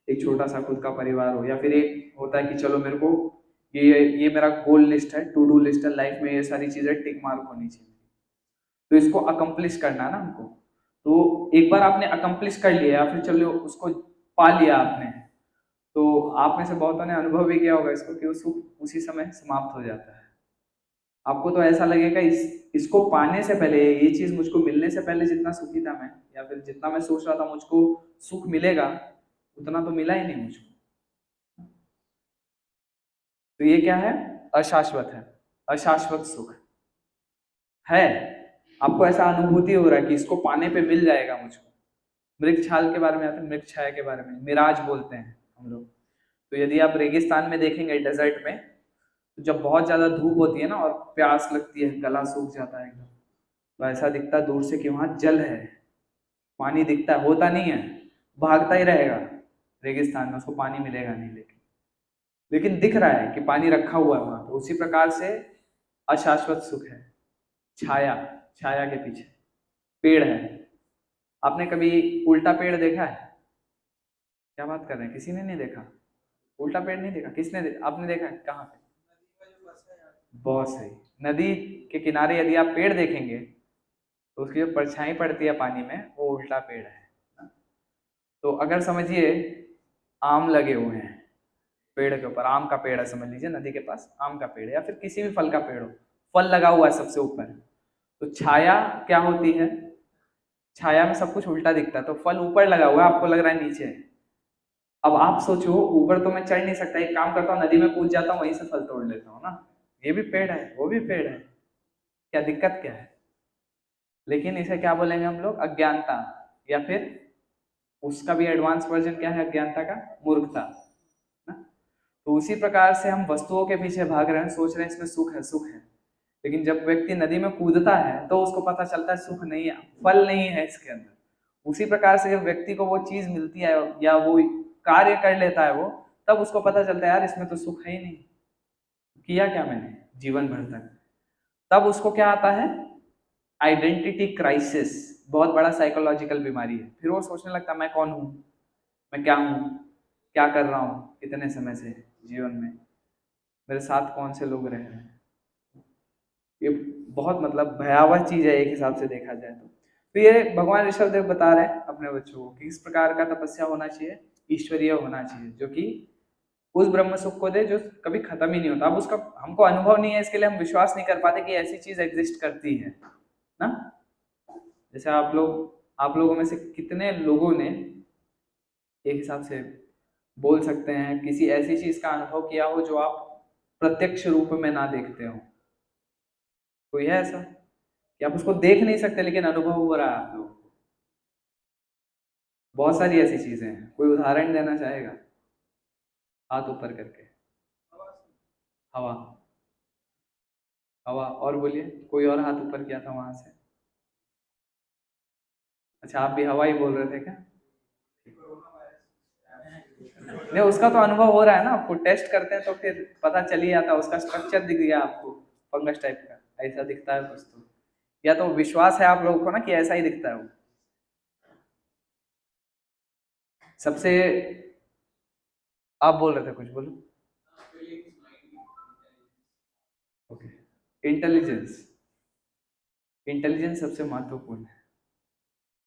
एक छोटा सा खुद का परिवार हो, या फिर एक होता है कि चलो मेरे को ये मेरा गोल लिस्ट है, टू डू लिस्ट है लाइफ में, ये सारी चीजें टिक मार्क होनी चाहिए, तो इसको अकम्प्लिश करना है ना हमको। तो एक बार आपने अकम्प्लिश कर लिया, या फिर चलो उसको पा लिया आपने, तो आप में से बहुतों ने अनुभव भी किया होगा इसको, कि वो सुख उसी समय समाप्त हो जाता है। आपको तो ऐसा लगेगा इसको पाने से पहले, ये चीज मुझको मिलने से पहले जितना सुखी था मैं, या फिर जितना मैं सोच रहा था मुझको सुख मिलेगा, उतना तो मिला ही नहीं मुझको। तो ये क्या है? अशाश्वत है, अशाश्वत सुख है। आपको ऐसा अनुभूति हो रहा है कि इसको पाने पे मिल जाएगा मुझको। मृग छाल के बारे में आता है, मृग छाया के बारे में, मिराज बोलते हैं हम लोग। तो यदि आप रेगिस्तान में देखेंगे, डेजर्ट में, तो जब बहुत ज्यादा धूप होती है ना और प्यास लगती है, गला सूख जाता है एकदम, तो ऐसा दिखता है दूर से कि वहां जल है, पानी दिखता है, होता नहीं है, भागता ही रहेगा रेगिस्तान में, उसको पानी मिलेगा नहीं, लेकिन दिख रहा है कि पानी रखा हुआ है वहां। तो उसी प्रकार से अशाश्वत सुख है, छाया, छाया के पीछे पेड़ है। आपने कभी उल्टा पेड़ देखा है? क्या बात कर रहे हैं, किसी ने नहीं देखा? उल्टा पेड़ नहीं देखा? आपने देखा है कहाँ पे? बहुत सही। नदी के किनारे यदि आप पेड़ देखेंगे, तो उसकी जो परछाई पड़ती है पानी में, वो उल्टा पेड़ है ना? तो अगर समझिए आम लगे हुए हैं पेड़ के ऊपर, आम का पेड़ है समझ लीजिए, नदी के पास आम का पेड़ है, या फिर किसी भी फल का पेड़ हो, फल लगा हुआ है सबसे ऊपर, तो छाया क्या होती है? छाया में सब कुछ उल्टा दिखता है, तो फल ऊपर लगा हुआ है, आपको लग रहा है नीचे है। अब आप सोचो, ऊपर तो मैं चढ़ नहीं सकता, एक काम करता हूँ, नदी में कूद जाता हूँ, वहीं से फल तोड़ लेता हूँ ना। ये भी पेड़ है, वो भी पेड़ है, क्या दिक्कत क्या है? लेकिन इसे क्या बोलेंगे हम लोग? अज्ञानता, या फिर उसका भी एडवांस वर्जन क्या है अज्ञानता का? मूर्खता ना। तो उसी प्रकार से हम वस्तुओं के पीछे भाग रहे हैं, सोच रहे हैं इसमें सुख है, सुख है, लेकिन जब व्यक्ति नदी में कूदता है तो उसको पता चलता है सुख नहीं है, फल नहीं है इसके अंदर। उसी प्रकार से जब व्यक्ति को वो चीज मिलती है, या वो कार्य कर लेता है वो, तब उसको पता चलता है यार इसमें तो सुख है ही नहीं, किया क्या मैंने जीवन भर तक। तब उसको क्या आता है? आइडेंटिटी क्राइसिस, बहुत बड़ा साइकोलॉजिकल बीमारी है। फिर वो सोचने लगता है मैं कौन हूँ, मैं क्या हूँ, क्या कर रहा हूँ इतने समय से जीवन में, मेरे साथ कौन से लोग रह रहे हैं। ये बहुत मतलब भयावह चीज है एक हिसाब से देखा जाए तो ये भगवान ऋषभदेव बता रहे हैं अपने बच्चों को कि इस प्रकार का तपस्या होना चाहिए, ईश्वरीय होना चाहिए, जो कि उस ब्रह्म सुख को दे जो कभी खत्म ही नहीं होता। अब उसका हमको अनुभव नहीं है, इसके लिए हम विश्वास नहीं कर पाते कि ऐसी चीज एग्जिस्ट करती है ना। जैसे आप लोगों में से कितने लोगों ने एक हिसाब से बोल सकते हैं किसी ऐसी चीज का अनुभव किया हो जो आप प्रत्यक्ष रूप में ना देखते हो? कोई है ऐसा कि आप उसको देख नहीं सकते लेकिन अनुभव हो रहा है आप लोगों को? बहुत सारी ऐसी चीजें हैं, कोई उदाहरण देना चाहेगा? हाथ ऊपर करके। हवा। हवा, और बोलिए, कोई और हाथ ऊपर किया था वहां से। अच्छा, आप भी हवा ही बोल रहे थे क्या? नहीं, उसका तो अनुभव हो रहा है ना, आपको टेस्ट करते हैं तो फिर पता चल ही जाता है, उसका स्ट्रक्चर दिख गया आपको, फंगस टाइप का ऐसा दिखता है कुछ तो। या तो विश्वास है आप लोगों को ना कि ऐसा ही दिखता है वो। सबसे, आप बोल रहे थे कुछ, बोलो। ओके। इंटेलिजेंस। इंटेलिजेंस सबसे महत्वपूर्ण है।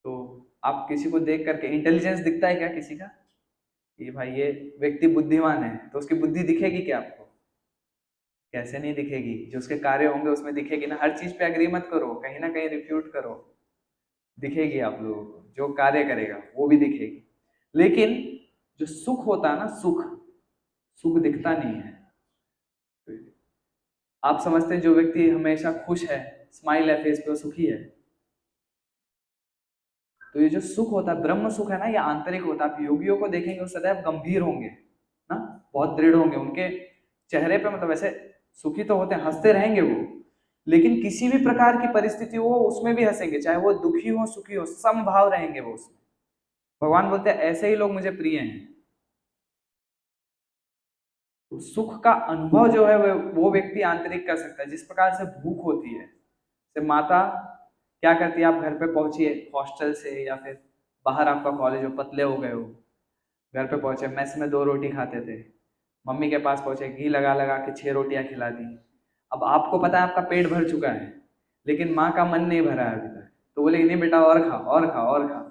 तो आप किसी को देख करके इंटेलिजेंस दिखता है क्या किसी का, कि भाई ये व्यक्ति बुद्धिमान है, तो उसकी बुद्धि दिखेगी क्या आपको? कैसे नहीं दिखेगी, जो उसके कार्य होंगे उसमें दिखेगी ना। हर चीज पे एग्री मत करो, कहीं ना कहीं रिफ्यूट करो, दिखेगी आप लोगों को, जो कार्य करेगा वो भी दिखेगी। लेकिन जो सुख होता है ना, सुख, सुख दिखता नहीं है। आप समझते हैं जो व्यक्ति हमेशा खुश है, स्माइल है फेस पे, वो सुखी है? तो ये जो सुख होता है, ब्रह्म सुख है ना, ये आंतरिक होता है। आप योगियों को देखेंगे वो सदैव गंभीर होंगे ना, बहुत दृढ़ होंगे, उनके चेहरे पे मतलब ऐसे सुखी तो होते हैं, हंसते रहेंगे वो, लेकिन किसी भी प्रकार की परिस्थिति हो उसमें भी हंसेंगे, चाहे वो दुखी हो सुखी हो, समभाव रहेंगे वो उसमें। भगवान बोलते हैं ऐसे ही लोग मुझे प्रिय हैं। तो सुख का अनुभव जो है वो व्यक्ति आंतरिक कर सकता है। जिस प्रकार से भूख होती है, से माता क्या करती है, आप घर पे पहुंचिए हॉस्टल से या फिर बाहर आपका कॉलेज हो, पतले हो गए हो, घर पे पहुंचे, मेस में 2 रोटी खाते थे, मम्मी के पास पहुंचे, घी लगा लगा के 6 रोटियां खिला दी। अब आपको पता है आपका पेट भर चुका है, लेकिन माँ का मन नहीं भरा है अभी तक, तो बोले नहीं बेटा और खा और खा और खा।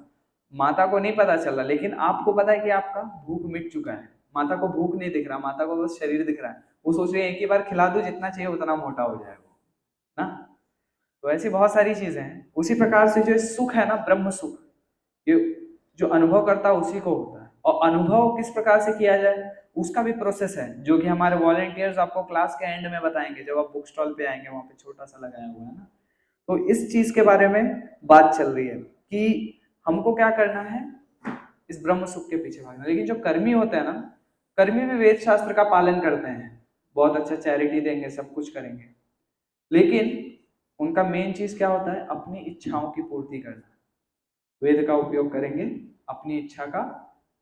माता को नहीं पता चल रहा, लेकिन आपको पता है कि आपका भूख मिट चुका है। माता को भूख नहीं दिख रहा, माता को बस शरीर दिख रहा है, वो सोच रही है एक ही बार खिला दूं, जितना चाहिए उतना मोटा हो जाए वो, ना। तो ऐसी बहुत सारी चीजें हैं। उसी प्रकार से जो सुख है ना, ब्रह्म सुख, ये जो अनुभव करता है उसी को होता है। और अनुभव किस प्रकार से किया जाए उसका भी प्रोसेस है, जो कि हमारे वॉलेंटियर्स आपको क्लास के एंड में बताएंगे, जब आप बुक स्टॉल पे आएंगे, वहां पे छोटा सा लगाया हुआ है ना। तो इस चीज के बारे में बात चल रही है कि हमको क्या करना है, इस ब्रह्म सुख के पीछे भागना। लेकिन जो कर्मी होते हैं ना, कर्मी भी वेद शास्त्र का पालन करते हैं, बहुत अच्छा चैरिटी देंगे, सब कुछ करेंगे, लेकिन उनका मेन चीज क्या होता है, अपनी इच्छाओं की पूर्ति करना। वेद का उपयोग करेंगे अपनी इच्छा का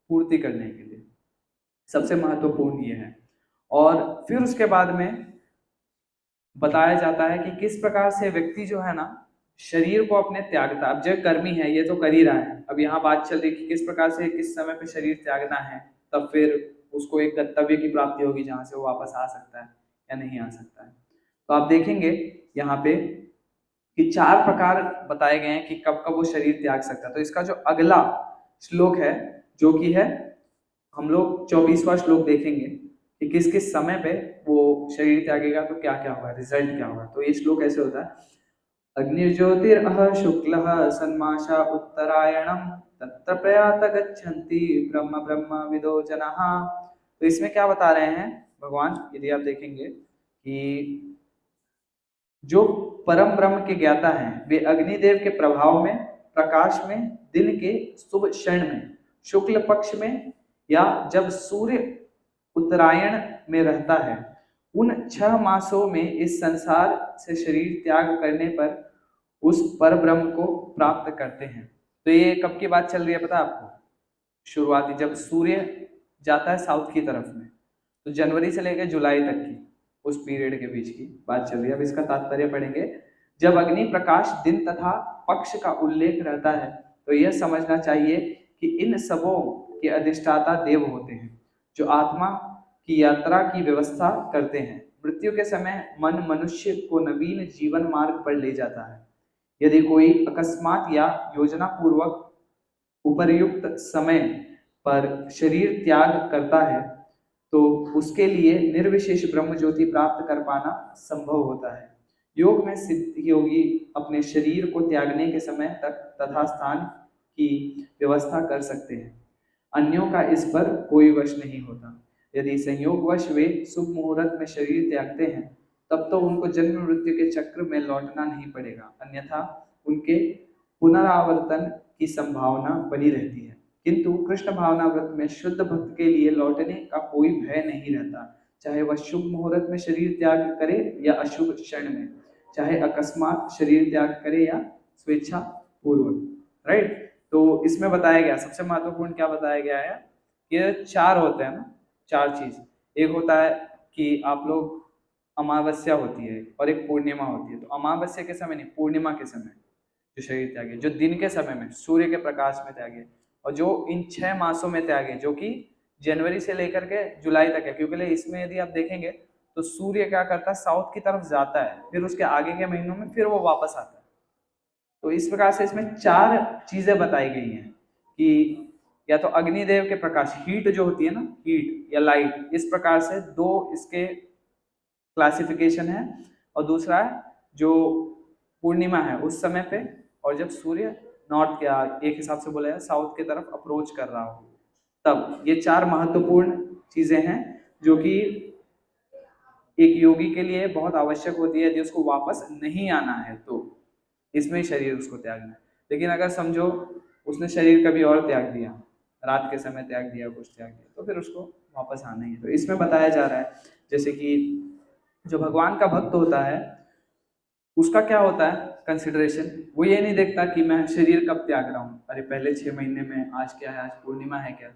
पूर्ति करने के लिए, सबसे महत्वपूर्ण ये है। और फिर उसके बाद में बताया जाता है कि किस प्रकार से व्यक्ति जो है ना, शरीर को अपने त्यागता। अब जो कर्मी है ये तो कर ही रहा है, अब यहाँ बात चल रही कि किस प्रकार से किस समय पे शरीर त्यागना है, तब फिर उसको एक गंतव्य की प्राप्ति होगी जहां से वो वापस आ सकता है या नहीं आ सकता है। तो आप देखेंगे यहाँ पे कि 4 प्रकार बताए गए हैं कि कब कब वो शरीर त्याग सकता है। तो इसका जो अगला श्लोक है, जो कि है, हम लोग 24वां श्लोक देखेंगे कि किस किस समय पे वो शरीर त्यागेगा तो क्या क्या होगा, रिजल्ट क्या होगा। तो ये श्लोक ऐसे होता है, अग्निर्ज्योतिरह शुक्ल सन्माशा उत्तरायणम तत्र प्रयात गच्छन्ति ब्रह्म ब्रह्म विदो जनाः। तो इसमें क्या बता रहे हैं भगवान, यदि आप देखेंगे कि जो परम ब्रह्म के ज्ञाता हैं वे अग्निदेव के प्रभाव में, प्रकाश में, दिन के शुभ क्षण में, शुक्ल पक्ष में, या जब सूर्य उत्तरायण में रहता है, उन 6 मासों में इस संसार से शरीर त्याग करने पर उस पर ब्रह्म को प्राप्त करते हैं। तो ये कब की बात चल रही है पता है आपको? शुरुआती, जब सूर्य जाता है साउथ की तरफ में, तो जनवरी से लेकर जुलाई तक की उस पीरियड के बीच की बात चल रही है। अब इसका तात्पर्य पढ़ेंगे, जब अग्नि प्रकाश दिन तथा पक्ष का उल्लेख रहता है तो यह समझना चाहिए कि इन सबों के अधिष्ठाता देव होते हैं, जो आत्मा की यात्रा की व्यवस्था करते हैं। मृत्यु के समय मन मनुष्य को नवीन जीवन मार्ग पर ले जाता है। यदि कोई अकस्मात या योजना पूर्वक उपर्युक्त समय पर शरीर त्याग करता है तो उसके लिए निर्विशेष ब्रह्म ज्योति प्राप्त कर पाना संभव होता है। योग में सिद्ध योगी अपने शरीर को त्यागने के समय तक तथा स्थान की व्यवस्था कर सकते हैं, अन्यों का इस पर कोई वश नहीं होता। यदि संयोगवश वे शुभ मुहूर्त में शरीर त्यागते हैं तब तो उनको जन्म मृत्यु के चक्र में लौटना नहीं पड़ेगा, अन्यथा उनके पुनरावर्तन की संभावना बनी रहती है। किंतु कृष्ण भावनाव्रत में शुद्ध भक्त के लिए लौटने का कोई भय नहीं रहता, चाहे वह शुभ मुहूर्त में शरीर त्याग करे या अशुभ क्षण में, चाहे अकस्मात शरीर त्याग करे या स्वेच्छा पूर्वक। राइट। तो इसमें बताया गया सबसे महत्वपूर्ण क्या बताया गया है कि चार होते हैं ना, चार चीज। एक होता है कि आप लोग अमावस्या होती है और एक पूर्णिमा होती है। तो अमावस्या के समय नहीं, पूर्णिमा के समय जो शरीर त्यागे, जो दिन के समय में सूर्य के प्रकाश में त्यागे, और जो इन 6 मासों में त्यागे, जो कि जनवरी से लेकर के जुलाई तक है। क्योंकि इसमें यदि आप देखेंगे तो सूर्य क्या करता है, साउथ की तरफ जाता है, फिर उसके आगे के महीनों में फिर वो वापस आता है। तो इस प्रकार से इसमें 4 चीजें बताई गई हैं कि या तो अग्निदेव के प्रकाश, हीट जो होती है ना, हीट या लाइट, इस प्रकार से दो इसके क्लासिफिकेशन है। और दूसरा है जो पूर्णिमा है उस समय पे, और जब सूर्य नॉर्थ के एक हिसाब से बोला जाए साउथ की तरफ अप्रोच कर रहा हो, तब। ये 4 महत्वपूर्ण चीजें हैं जो कि एक योगी के लिए बहुत आवश्यक होती है। यदि उसको वापस नहीं आना है तो इसमें शरीर उसको त्यागना है। लेकिन अगर समझो उसने शरीर कभी और त्याग दिया, रात के समय त्याग दिया, कुछ त्याग दिया, तो फिर उसको वापस आना ही है। तो इसमें बताया जा रहा है जैसे कि जो भगवान का भक्त होता है उसका क्या होता है कंसिडरेशन, वो ये नहीं देखता कि मैं शरीर कब त्याग रहा हूँ, अरे पहले 6 महीने में आज क्या है, आज पूर्णिमा है क्या,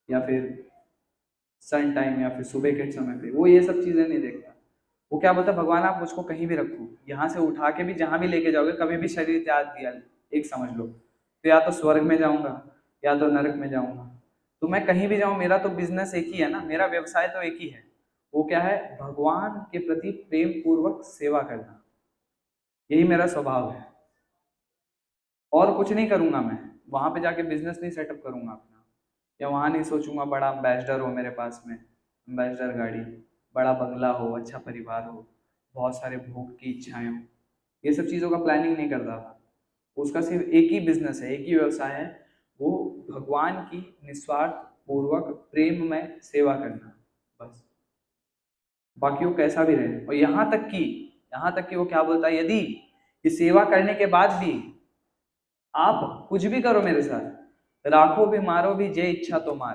या फिर सन टाइम, या फिर सुबह के समय पे, वो ये सब चीजें नहीं देखता। वो क्या बोलता है, भगवान आप मुझको कहीं भी रखो, यहाँ से उठा के भी जहाँ भी लेके जाओगे, कभी भी शरीर त्याग दिया एक समझ लो तो या तो स्वर्ग में जाऊंगा या तो नरक में जाऊंगा। तो मैं कहीं भी जाऊं, मेरा तो बिजनेस एक ही है ना, मेरा व्यवसाय तो एक ही है। वो क्या है, भगवान के प्रति प्रेम पूर्वक सेवा करना, यही मेरा स्वभाव है। और कुछ नहीं करूंगा मैं, वहां पे जाके बिजनेस नहीं सेटअप करूंगा अपना, या वहां नहीं सोचूंगा बड़ा एम्बेसडर हो मेरे पास में, एम्बेसडर गाड़ी, बड़ा बंगला हो, अच्छा परिवार हो, बहुत सारे भोग की इच्छाएं हो। ये सब चीज़ों का प्लानिंग नहीं करता था। उसका सिर्फ एक ही बिजनेस है, एक ही व्यवसाय है, वो भगवान की निस्वार्थ पूर्वक प्रेम में सेवा करना, बस। बाकी वो कैसा भी रहे। और यहाँ तक कि वो क्या बोलता है, यदि ये सेवा करने के बाद भी आप कुछ भी करो मेरे साथ, राखो भी मारो भी जे इच्छा तो मार,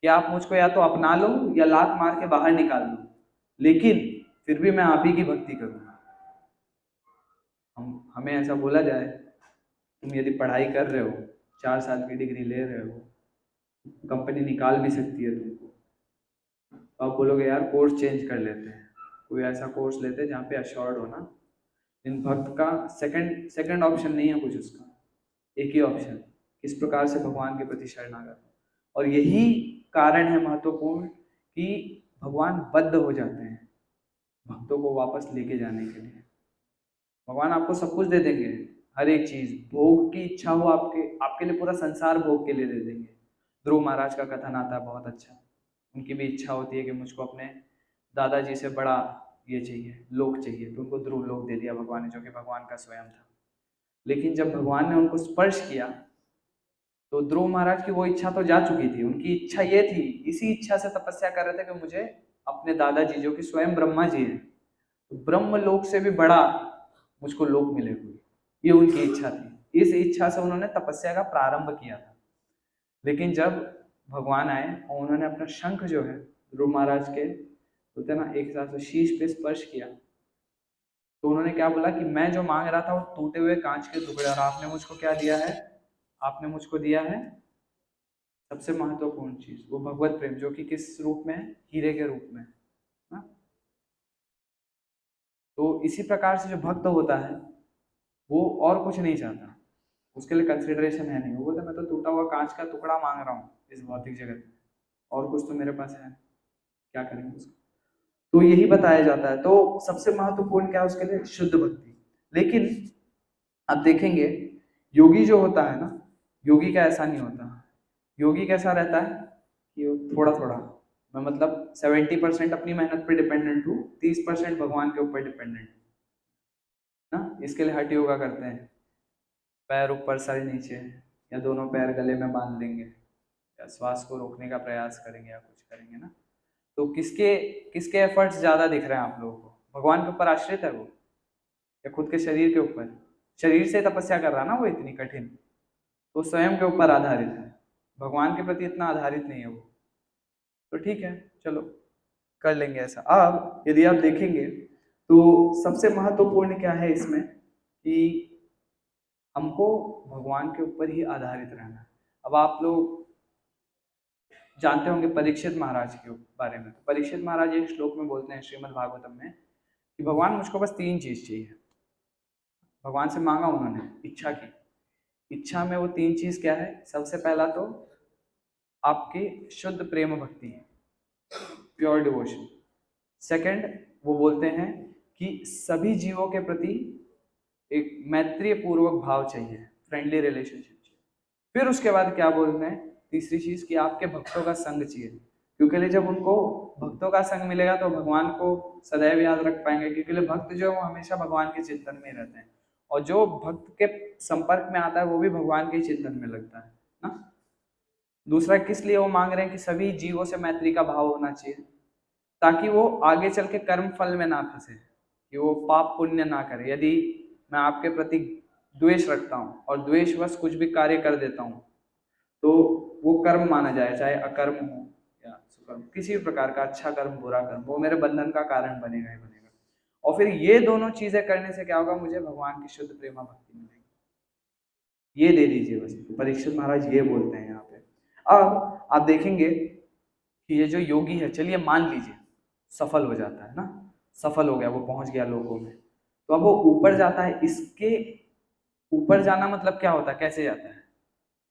कि आप मुझको या तो अपना लो या लात मार के बाहर निकाल दो, लेकिन फिर भी मैं आप ही की भक्ति करूंगा। हमें ऐसा बोला जाए, तुम यदि पढ़ाई कर रहे हो, 4 साल की डिग्री ले रहे हो, कंपनी निकाल भी सकती है तुमको, तो आप बोलोगे यार कोर्स चेंज कर लेते हैं, कोई ऐसा कोर्स लेते हैं जहाँ पे अश्योर्ड हो ना। इन भक्त का सेकंड सेकंड ऑप्शन नहीं है कुछ, उसका एक ही ऑप्शन, किस प्रकार से भगवान के प्रति शरणागत। और यही कारण है महत्वपूर्ण कि भगवान बद्ध हो जाते हैं भक्तों को वापस लेके जाने के लिए। भगवान आपको सब कुछ दे देंगे, हर एक चीज, भोग की इच्छा हो आपके आपके लिए पूरा संसार भोग के लिए दे देंगे। ध्रुव महाराज का कथन आता है बहुत अच्छा, उनकी भी इच्छा होती है कि मुझको अपने दादाजी से बड़ा ये चाहिए, लोक चाहिए, तो उनको ध्रुव लोक दे दिया भगवान ने, जो कि भगवान का स्वयं था। लेकिन जब भगवान ने उनको स्पर्श किया तो ध्रुव महाराज की वो इच्छा तो जा चुकी थी। उनकी इच्छा ये थी, इसी इच्छा से तपस्या कर रहे थे कि मुझे अपने दादाजी जो कि स्वयं ब्रह्मा जी हैं, तो ब्रह्म लोक से भी बड़ा मुझको लोक मिले कोई, ये उनकी इच्छा थी। इस इच्छा से उन्होंने तपस्या का प्रारंभ किया था। लेकिन जब भगवान आए और उन्होंने अपना शंख जो है ध्रुव महाराज के बोलते ना एक हिसाब से शीश पे स्पर्श किया, तो उन्होंने क्या बोला कि मैं जो मांग रहा था वो टूटे हुए कांच के टुकड़े, और आपने मुझको क्या दिया है, आपने मुझको दिया है सबसे महत्वपूर्ण चीज, वो भगवत प्रेम, जो कि किस रूप में है, हीरे के रूप में, ना। तो इसी प्रकार से जो भक्त होता है वो और कुछ नहीं चाहता, उसके लिए कंसिडरेशन है नहीं। वो बोलता मैं तो टूटा हुआ कांच का टुकड़ा मांग रहा हूँ इस भौतिक जगत में, और कुछ तो मेरे पास है, क्या करेंगे उसको। तो यही बताया जाता है। तो सबसे महत्वपूर्ण क्या है उसके लिए, शुद्ध भक्ति। लेकिन आप देखेंगे योगी जो होता है ना, योगी का ऐसा नहीं होता। योगी कैसा रहता है कि वो थोड़ा थोड़ा, मैं मतलब 70% अपनी मेहनत पे डिपेंडेंट हूँ, 30% भगवान के ऊपर डिपेंडेंट ना। इसके लिए हठ योगा करते हैं, पैर ऊपर सर नीचे, या दोनों पैर गले में बांध लेंगे, या श्वास को रोकने का प्रयास करेंगे, या कुछ करेंगे ना। तो किसके किसके एफर्ट्स ज्यादा दिख रहे हैं आप लोगों को, भगवान के ऊपर आश्रित है वो, या खुद के शरीर के ऊपर। शरीर से तपस्या कर रहा है ना वो इतनी कठिन, तो स्वयं के ऊपर आधारित है। भगवान के प्रति इतना आधारित नहीं है वो। तो ठीक है, चलो कर लेंगे ऐसा। अब यदि आप देखेंगे तो सबसे महत्वपूर्ण क्या है इसमें कि हमको भगवान के ऊपर ही आधारित रहना है। अब आप लोग जानते होंगे परीक्षित महाराज के बारे में। तो परीक्षित महाराज एक श्लोक में बोलते हैं श्रीमद् भागवतम में कि भगवान मुझको बस 3 चीज चाहिए। भगवान से मांगा उन्होंने, इच्छा की। इच्छा में वो 3 चीज क्या है? सबसे पहला तो आपकी शुद्ध प्रेम भक्ति, प्योर डिवोशन। सेकंड, वो बोलते हैं कि सभी जीवों के प्रति एक मैत्रीय पूर्वक भाव चाहिए, फ्रेंडली रिलेशनशिप चाहिए। फिर उसके बाद क्या बोलते हैं? तीसरी चीज कि आपके भक्तों का संग चाहिए, क्योंकि जब उनको भक्तों का संग मिलेगा तो भगवान को सदैव याद रख पाएंगे, क्योंकि भक्त जो है वो हमेशा भगवान के चिंतन में रहते हैं, और जो भक्त के संपर्क में आता है वो भी भगवान के चिंतन में लगता है ना। दूसरा किस लिए वो मांग रहे हैं कि सभी जीवों से मैत्री का भाव होना चाहिए, ताकि वो आगे चल के कर्म फल में ना फंसे, कि वो पाप पुण्य ना करे। यदि मैं आपके प्रति द्वेष रखता हूँ और द्वेषवश कुछ भी कार्य कर देता हूँ तो वो कर्म माना जाए, चाहे अकर्म हो या सुकर्म, किसी भी प्रकार का अच्छा कर्म बुरा कर्म, वो मेरे बंधन का कारण बनेगा ही बनेगा। और फिर ये दोनों चीजें करने से क्या होगा? मुझे भगवान की शुद्ध प्रेमा भक्ति मिलेगी। ये दे दीजिए बस। परीक्षित महाराज ये बोलते हैं यहाँ पे। अब आप देखेंगे कि ये जो योगी है, चलिए मान लीजिए सफल हो जाता है ना, सफल हो गया, वो पहुंच गया लोगों में, तो अब वो ऊपर जाता है। इसके ऊपर जाना मतलब क्या होता है, कैसे जाता है,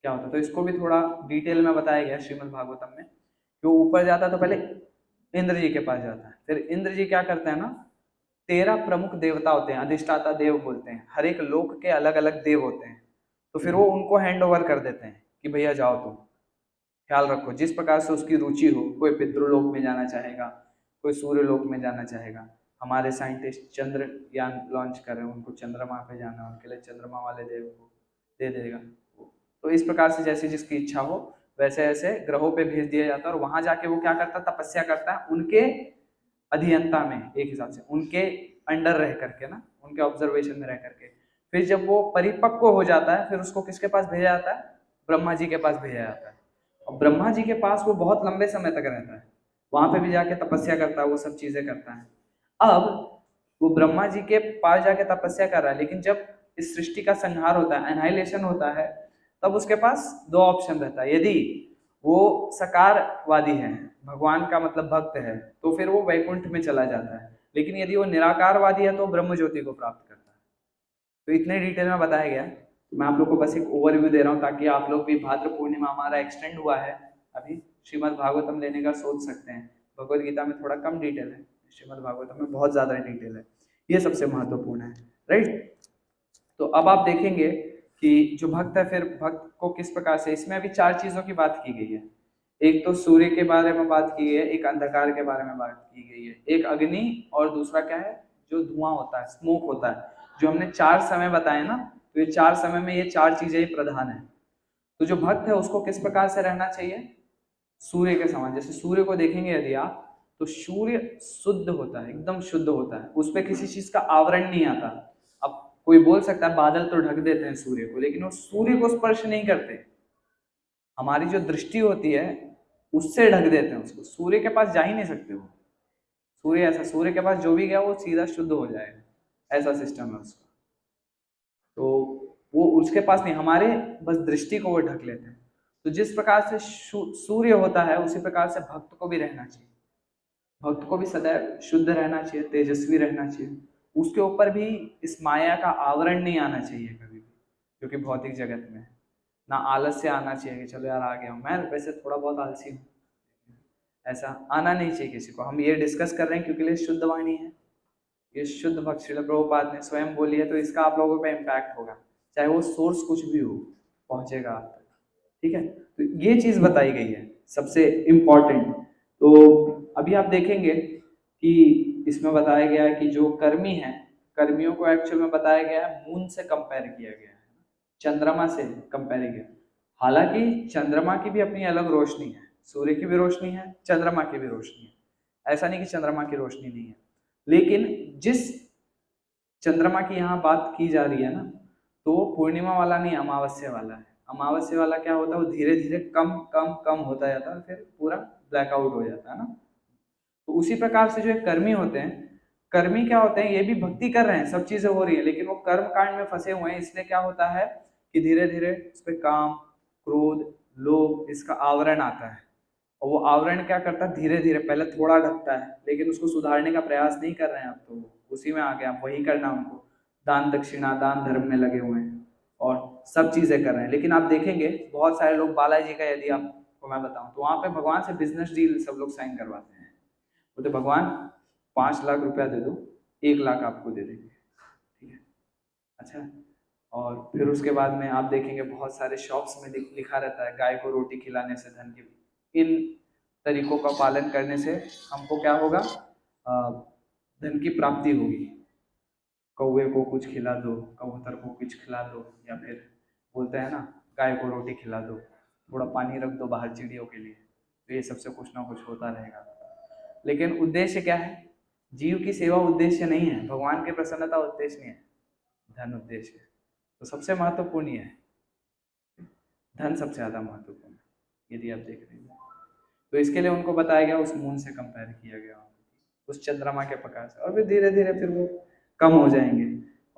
क्या होता है? तो इसको भी थोड़ा डिटेल में बताया गया श्रीमद् भागवतम में। कि वो ऊपर जाता है तो पहले इंद्र जी के पास जाता है। फिर इंद्र जी क्या करते हैं ना, 13 प्रमुख देवता होते हैं, अधिष्ठाता देव बोलते हैं, हर एक लोक के अलग अलग देव होते हैं। तो फिर वो उनको हैंड ओवर कर देते हैं कि भैया जाओ तुम, ख्याल रखो जिस प्रकार से उसकी रुचि हो। कोई पितृलोक में जाना चाहेगा, कोई सूर्य लोक में जाना चाहेगा। हमारे साइंटिस्ट चंद्रयान लॉन्च कर रहे हैं, उनको चंद्रमा पे जाना है, उनके लिए चंद्रमा वाले देव को दे देगा। तो इस प्रकार से जैसे जिसकी इच्छा हो वैसे ऐसे ग्रहों पे भेज दिया जाता है, और वहां जाके वो क्या करता है? तपस्या करता है उनके अधीनता में, एक हिसाब से उनके अंडर रह करके ना, उनके ऑब्जर्वेशन में रह करके। फिर जब वो परिपक्व हो जाता है फिर उसको किसके पास भेजा जाता है? ब्रह्मा जी के पास भेजा जाता है। और ब्रह्मा जी के पास वो बहुत लंबे समय तक रहता है, वहां पे भी जाके तपस्या करता है, वो सब चीजें करता है। अब वो ब्रह्मा जी के पास जाके तपस्या कर रहा है, लेकिन जब इस सृष्टि का संहार होता है, एनाइलेशन होता है, तब उसके पास 2 ऑप्शन रहता है। यदि वो सकारवादी है, भगवान का मतलब भक्त है, तो फिर वो वैकुंठ में चला जाता है। लेकिन यदि वो निराकारवादी है तो ब्रह्म ज्योति को प्राप्त करता है। तो इतने डिटेल में बताया गया। मैं आप लोग को बस एक ओवरव्यू दे रहा हूँ ताकि आप लोग भी, भाद्र पूर्णिमा हमारा एक्सटेंड हुआ है अभी, श्रीमद् भागवतम लेने का सोच सकते हैं। भगवत गीता में थोड़ा कम डिटेल है, श्रीमद् भागवतम में बहुत ज्यादा डिटेल है। ये सबसे महत्वपूर्ण है, राइट। तो अब आप देखेंगे कि जो भक्त है, फिर भक्त को किस प्रकार से, इसमें अभी 4 चीजों की बात की गई है। एक तो सूर्य के बारे में बात की गई है, एक अंधकार के बारे में बात की गई है, एक अग्नि, और दूसरा क्या है? जो धुआं होता है, स्मोक होता है। जो हमने 4 समय बताए ना, तो ये 4 समय में ये 4 चीजें ही प्रधान है। तो जो भक्त है उसको किस प्रकार से रहना चाहिए? सूर्य के समान। जैसे सूर्य को देखेंगे यदि आप, तो सूर्य शुद्ध होता है, एकदम शुद्ध होता है, उस पर किसी चीज का आवरण नहीं आता। अब कोई बोल सकता है बादल तो ढक देते हैं सूर्य को, लेकिन वो सूर्य को स्पर्श नहीं करते। हमारी जो दृष्टि होती है उससे ढक देते हैं उसको, सूर्य के पास जा ही नहीं सकते वो। सूर्य ऐसा, सूर्य के पास जो भी गया वो सीधा शुद्ध हो जाएगा, ऐसा सिस्टम है उसका। तो वो उसके पास नहीं, हमारे बस दृष्टि को वो ढक लेते हैं। तो जिस प्रकार से सूर्य होता है उसी प्रकार से भक्त को भी रहना चाहिए। भक्त को भी सदैव शुद्ध रहना चाहिए, तेजस्वी रहना चाहिए। उसके ऊपर भी इस माया का आवरण नहीं आना चाहिए कभी भी, जो कि भौतिक जगत में है। ना आलस से आना चाहिए कि चलो यार आ गया हूँ, मैं वैसे थोड़ा बहुत आलसी हूँ, ऐसा आना नहीं चाहिए किसी को। हम ये डिस्कस कर रहे हैं क्योंकि ये शुद्ध वाणी है, ये शुद्ध भक्त श्रील प्रभुपाद ने स्वयं बोली है, तो इसका आप लोगों पे इम्पैक्ट होगा, चाहे वो सोर्स कुछ भी हो, पहुंचेगा आप तक। ठीक है, तो ये चीज बताई गई है सबसे इम्पोर्टेंट। तो अभी आप देखेंगे कि इसमें बताया गया है कि जो कर्मी है, कर्मियों को एक्चुअल में बताया गया है मून से कंपेयर किया गया है, चंद्रमा से कंपेयर किया। हालांकि चंद्रमा की भी अपनी अलग रोशनी है, सूर्य की भी रोशनी है, चंद्रमा की भी रोशनी है, ऐसा नहीं कि चंद्रमा की रोशनी नहीं है। लेकिन जिस चंद्रमा की यहाँ बात की जा रही है ना, तो वो पूर्णिमा वाला नहीं, अमावस्या वाला है। अमावस्या वाला क्या होता है, वो धीरे धीरे कम कम कम होता जाता है, फिर पूरा ब्लैकआउट हो जाता है ना। तो उसी प्रकार से जो एक कर्मी होते हैं, कर्मी क्या होते हैं, ये भी भक्ति कर रहे हैं, सब चीजें हो रही है, लेकिन वो कर्म कांड में फंसे हुए हैं, इसलिए क्या होता है कि धीरे धीरे उस पर काम, क्रोध, लोभ, इसका आवरण आता है। और वो आवरण क्या करता है, धीरे धीरे पहले थोड़ा ढकता है, लेकिन उसको सुधारने का प्रयास नहीं कर रहे हैं आप, तो उसी में आ गए आप, वही करना उनको, दान दक्षिणा दान धर्म में लगे हुए हैं और सब चीजें कर रहे हैं। लेकिन आप देखेंगे बहुत सारे लोग, बालाजी का यदि आपको मैं बताऊं, तो वहां पे भगवान से बिजनेस डील सब लोग साइन करवाते हैं, बोलते भगवान 5 लाख रुपया दे दो, 1 लाख आपको दे देंगे, ठीक है, अच्छा। और फिर उसके बाद में आप देखेंगे बहुत सारे शॉप्स में लिखा रहता है, गाय को रोटी खिलाने से धन की, इन तरीकों का पालन करने से हमको क्या होगा, धन की प्राप्ति होगी। कौवे को कुछ खिला दो, कबूतर को कुछ खिला दो, या फिर बोलते हैं ना, गाय को रोटी खिला दो, थोड़ा पानी रख दो बाहर चिड़ियों के लिए, तो ये सबसे कुछ ना कुछ होता रहेगा। लेकिन उद्देश्य क्या है, जीव की सेवा उद्देश्य नहीं है, भगवान की प्रसन्नता उद्देश्य नहीं है, धन उद्देश्य है। तो सबसे महत्वपूर्ण ये है, धन सबसे ज्यादा महत्वपूर्ण है यदि आप देख रहे हैं। तो इसके लिए उनको बताया गया, उस मून से कंपेयर किया गया, उस चंद्रमा के प्रकाश से, और फिर धीरे धीरे फिर वो कम हो जाएंगे।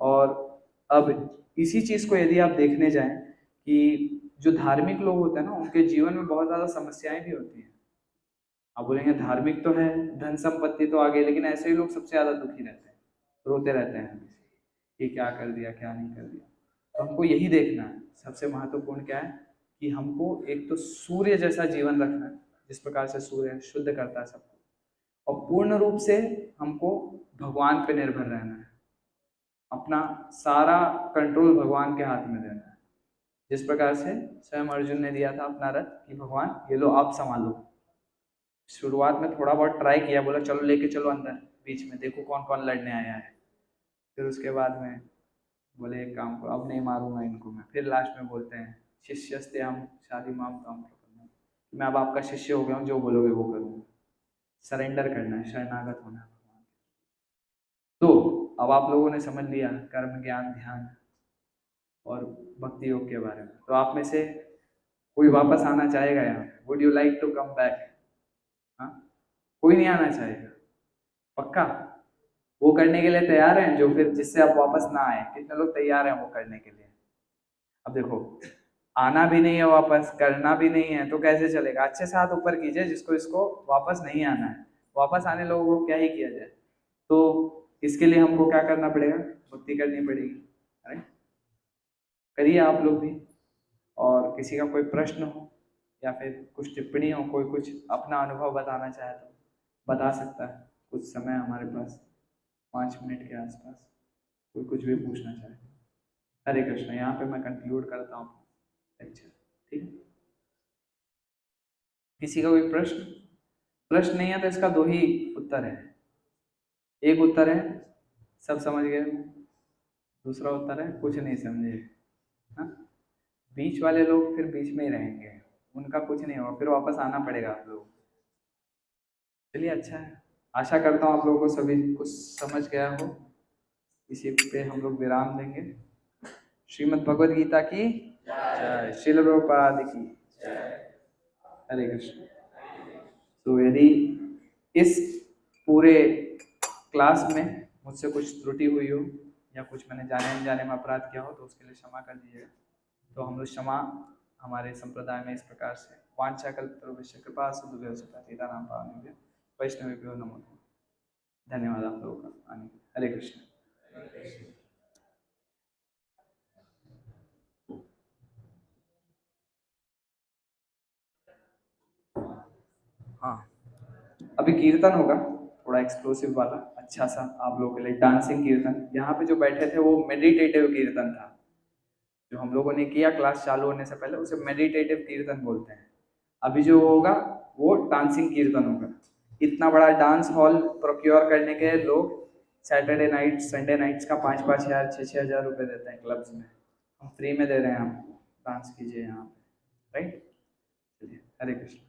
और अब इसी चीज को यदि आप देखने जाएं कि जो धार्मिक लोग होते हैं ना, उनके जीवन में बहुत ज्यादा समस्याएं भी होती हैं। आप बोलेंगे धार्मिक तो है, धन संपत्ति तो आगे, लेकिन ऐसे ही लोग सबसे ज्यादा दुखी रहते हैं, रोते रहते हैं कि क्या कर दिया क्या नहीं कर दिया। तो हमको यही देखना है, सबसे महत्वपूर्ण क्या है कि हमको एक तो सूर्य जैसा जीवन रखना है, जिस प्रकार से सूर्य शुद्ध करता है सबको, और पूर्ण रूप से हमको भगवान पे निर्भर रहना है, अपना सारा कंट्रोल भगवान के हाथ में देना है। जिस प्रकार से स्वयं अर्जुन ने दिया था अपना रथ कि भगवान ये लो आप संभालो। शुरुआत में थोड़ा बहुत ट्राई किया, बोला चलो लेके चलो अंदर बीच में, देखो कौन कौन लड़ने आया है। फिर उसके बाद में बोले एक काम करो, अब नहीं मारूंगा इनको मैं। फिर लास्ट में बोलते हैं शिष्यस्ते हम शादी माम काम, मैं अब आपका शिष्य हो गया हूँ, जो बोलोगे वो करूँगा। सरेंडर करना है, शरणागत होना है भगवान। तो अब आप लोगों ने समझ लिया कर्म ज्ञान ध्यान और भक्ति योग के बारे में। तो आप में से कोई वापस आना चाहेगा यहाँ? Would you like to come back? हाँ, कोई नहीं आना चाहेगा, पक्का? वो करने के लिए तैयार हैं जो फिर जिससे आप वापस ना आए? कितने लोग तैयार हैं वो करने के लिए? अब देखो, आना भी नहीं है वापस, करना भी नहीं है, तो कैसे चलेगा? अच्छे से हाथ ऊपर कीजिए जिसको इसको वापस नहीं आना है। वापस आने लोगों को क्या ही किया जाए। तो इसके लिए हमको क्या करना पड़ेगा? भक्ति करनी पड़ेगी। अरे करिए आप लोग भी। और किसी का कोई प्रश्न हो या फिर कुछ टिप्पणी हो, कोई कुछ अपना अनुभव बताना चाहे तो बता सकता है। कुछ समय हमारे पास 5 मिनट के आसपास, कोई कुछ भी पूछना चाहे। हरे कृष्ण। यहाँ पे मैं कंक्लूड करता हूँ लेक्चर, ठीक है? किसी का कोई प्रश्न? प्रश्न नहीं है तो इसका 2 ही उत्तर है। एक उत्तर है सब समझ गए, दूसरा उत्तर है कुछ नहीं समझे। हाँ, बीच वाले लोग फिर बीच में ही रहेंगे, उनका कुछ नहीं होगा, फिर वापस आना पड़ेगा आप लोग। चलिए अच्छा है, आशा करता हूँ आप लोगों को सभी कुछ समझ गया हो। इसी पे हम लोग विराम देंगे। श्रीमद् भगवद गीता की जय, श्रील प्रभुपाद की जय। हरे कृष्ण। तो यदि इस पूरे क्लास में मुझसे कुछ त्रुटि हुई हो या कुछ मैंने जाने अनजाने में अपराध किया हो तो उसके लिए क्षमा कर दीजिएगा। तो हम लोग क्षमा हमारे संप्रदाय में इस प्रकार से वांछा कल्पतरुभ्यश्च कृपा सिंधुभ्यो पतितानां पावनेभ्यो वैष्णवेभ्यो नमो नमः। धन्यवाद आप लोगों का आने। हरे कृष्ण। हाँ, अभी कीर्तन होगा, थोड़ा एक्सप्लोसिव वाला, अच्छा सा आप लोगों के लिए डांसिंग कीर्तन। यहाँ पे जो बैठे थे वो मेडिटेटिव कीर्तन था, जो हम लोगों ने किया क्लास चालू होने से पहले, उसे मेडिटेटिव कीर्तन बोलते हैं। अभी जो होगा वो डांसिंग कीर्तन होगा। इतना बड़ा डांस हॉल प्रोक्योर करने के लोग सैटरडे नाइट संडे नाइट्स का 5-5 हज़ार 6-6 हज़ार रुपये देते हैं क्लब्स में। हम फ्री में दे रहे हैं आपको, डांस कीजिए यहाँ पे, राइट? चलिए, हरे कृष्ण।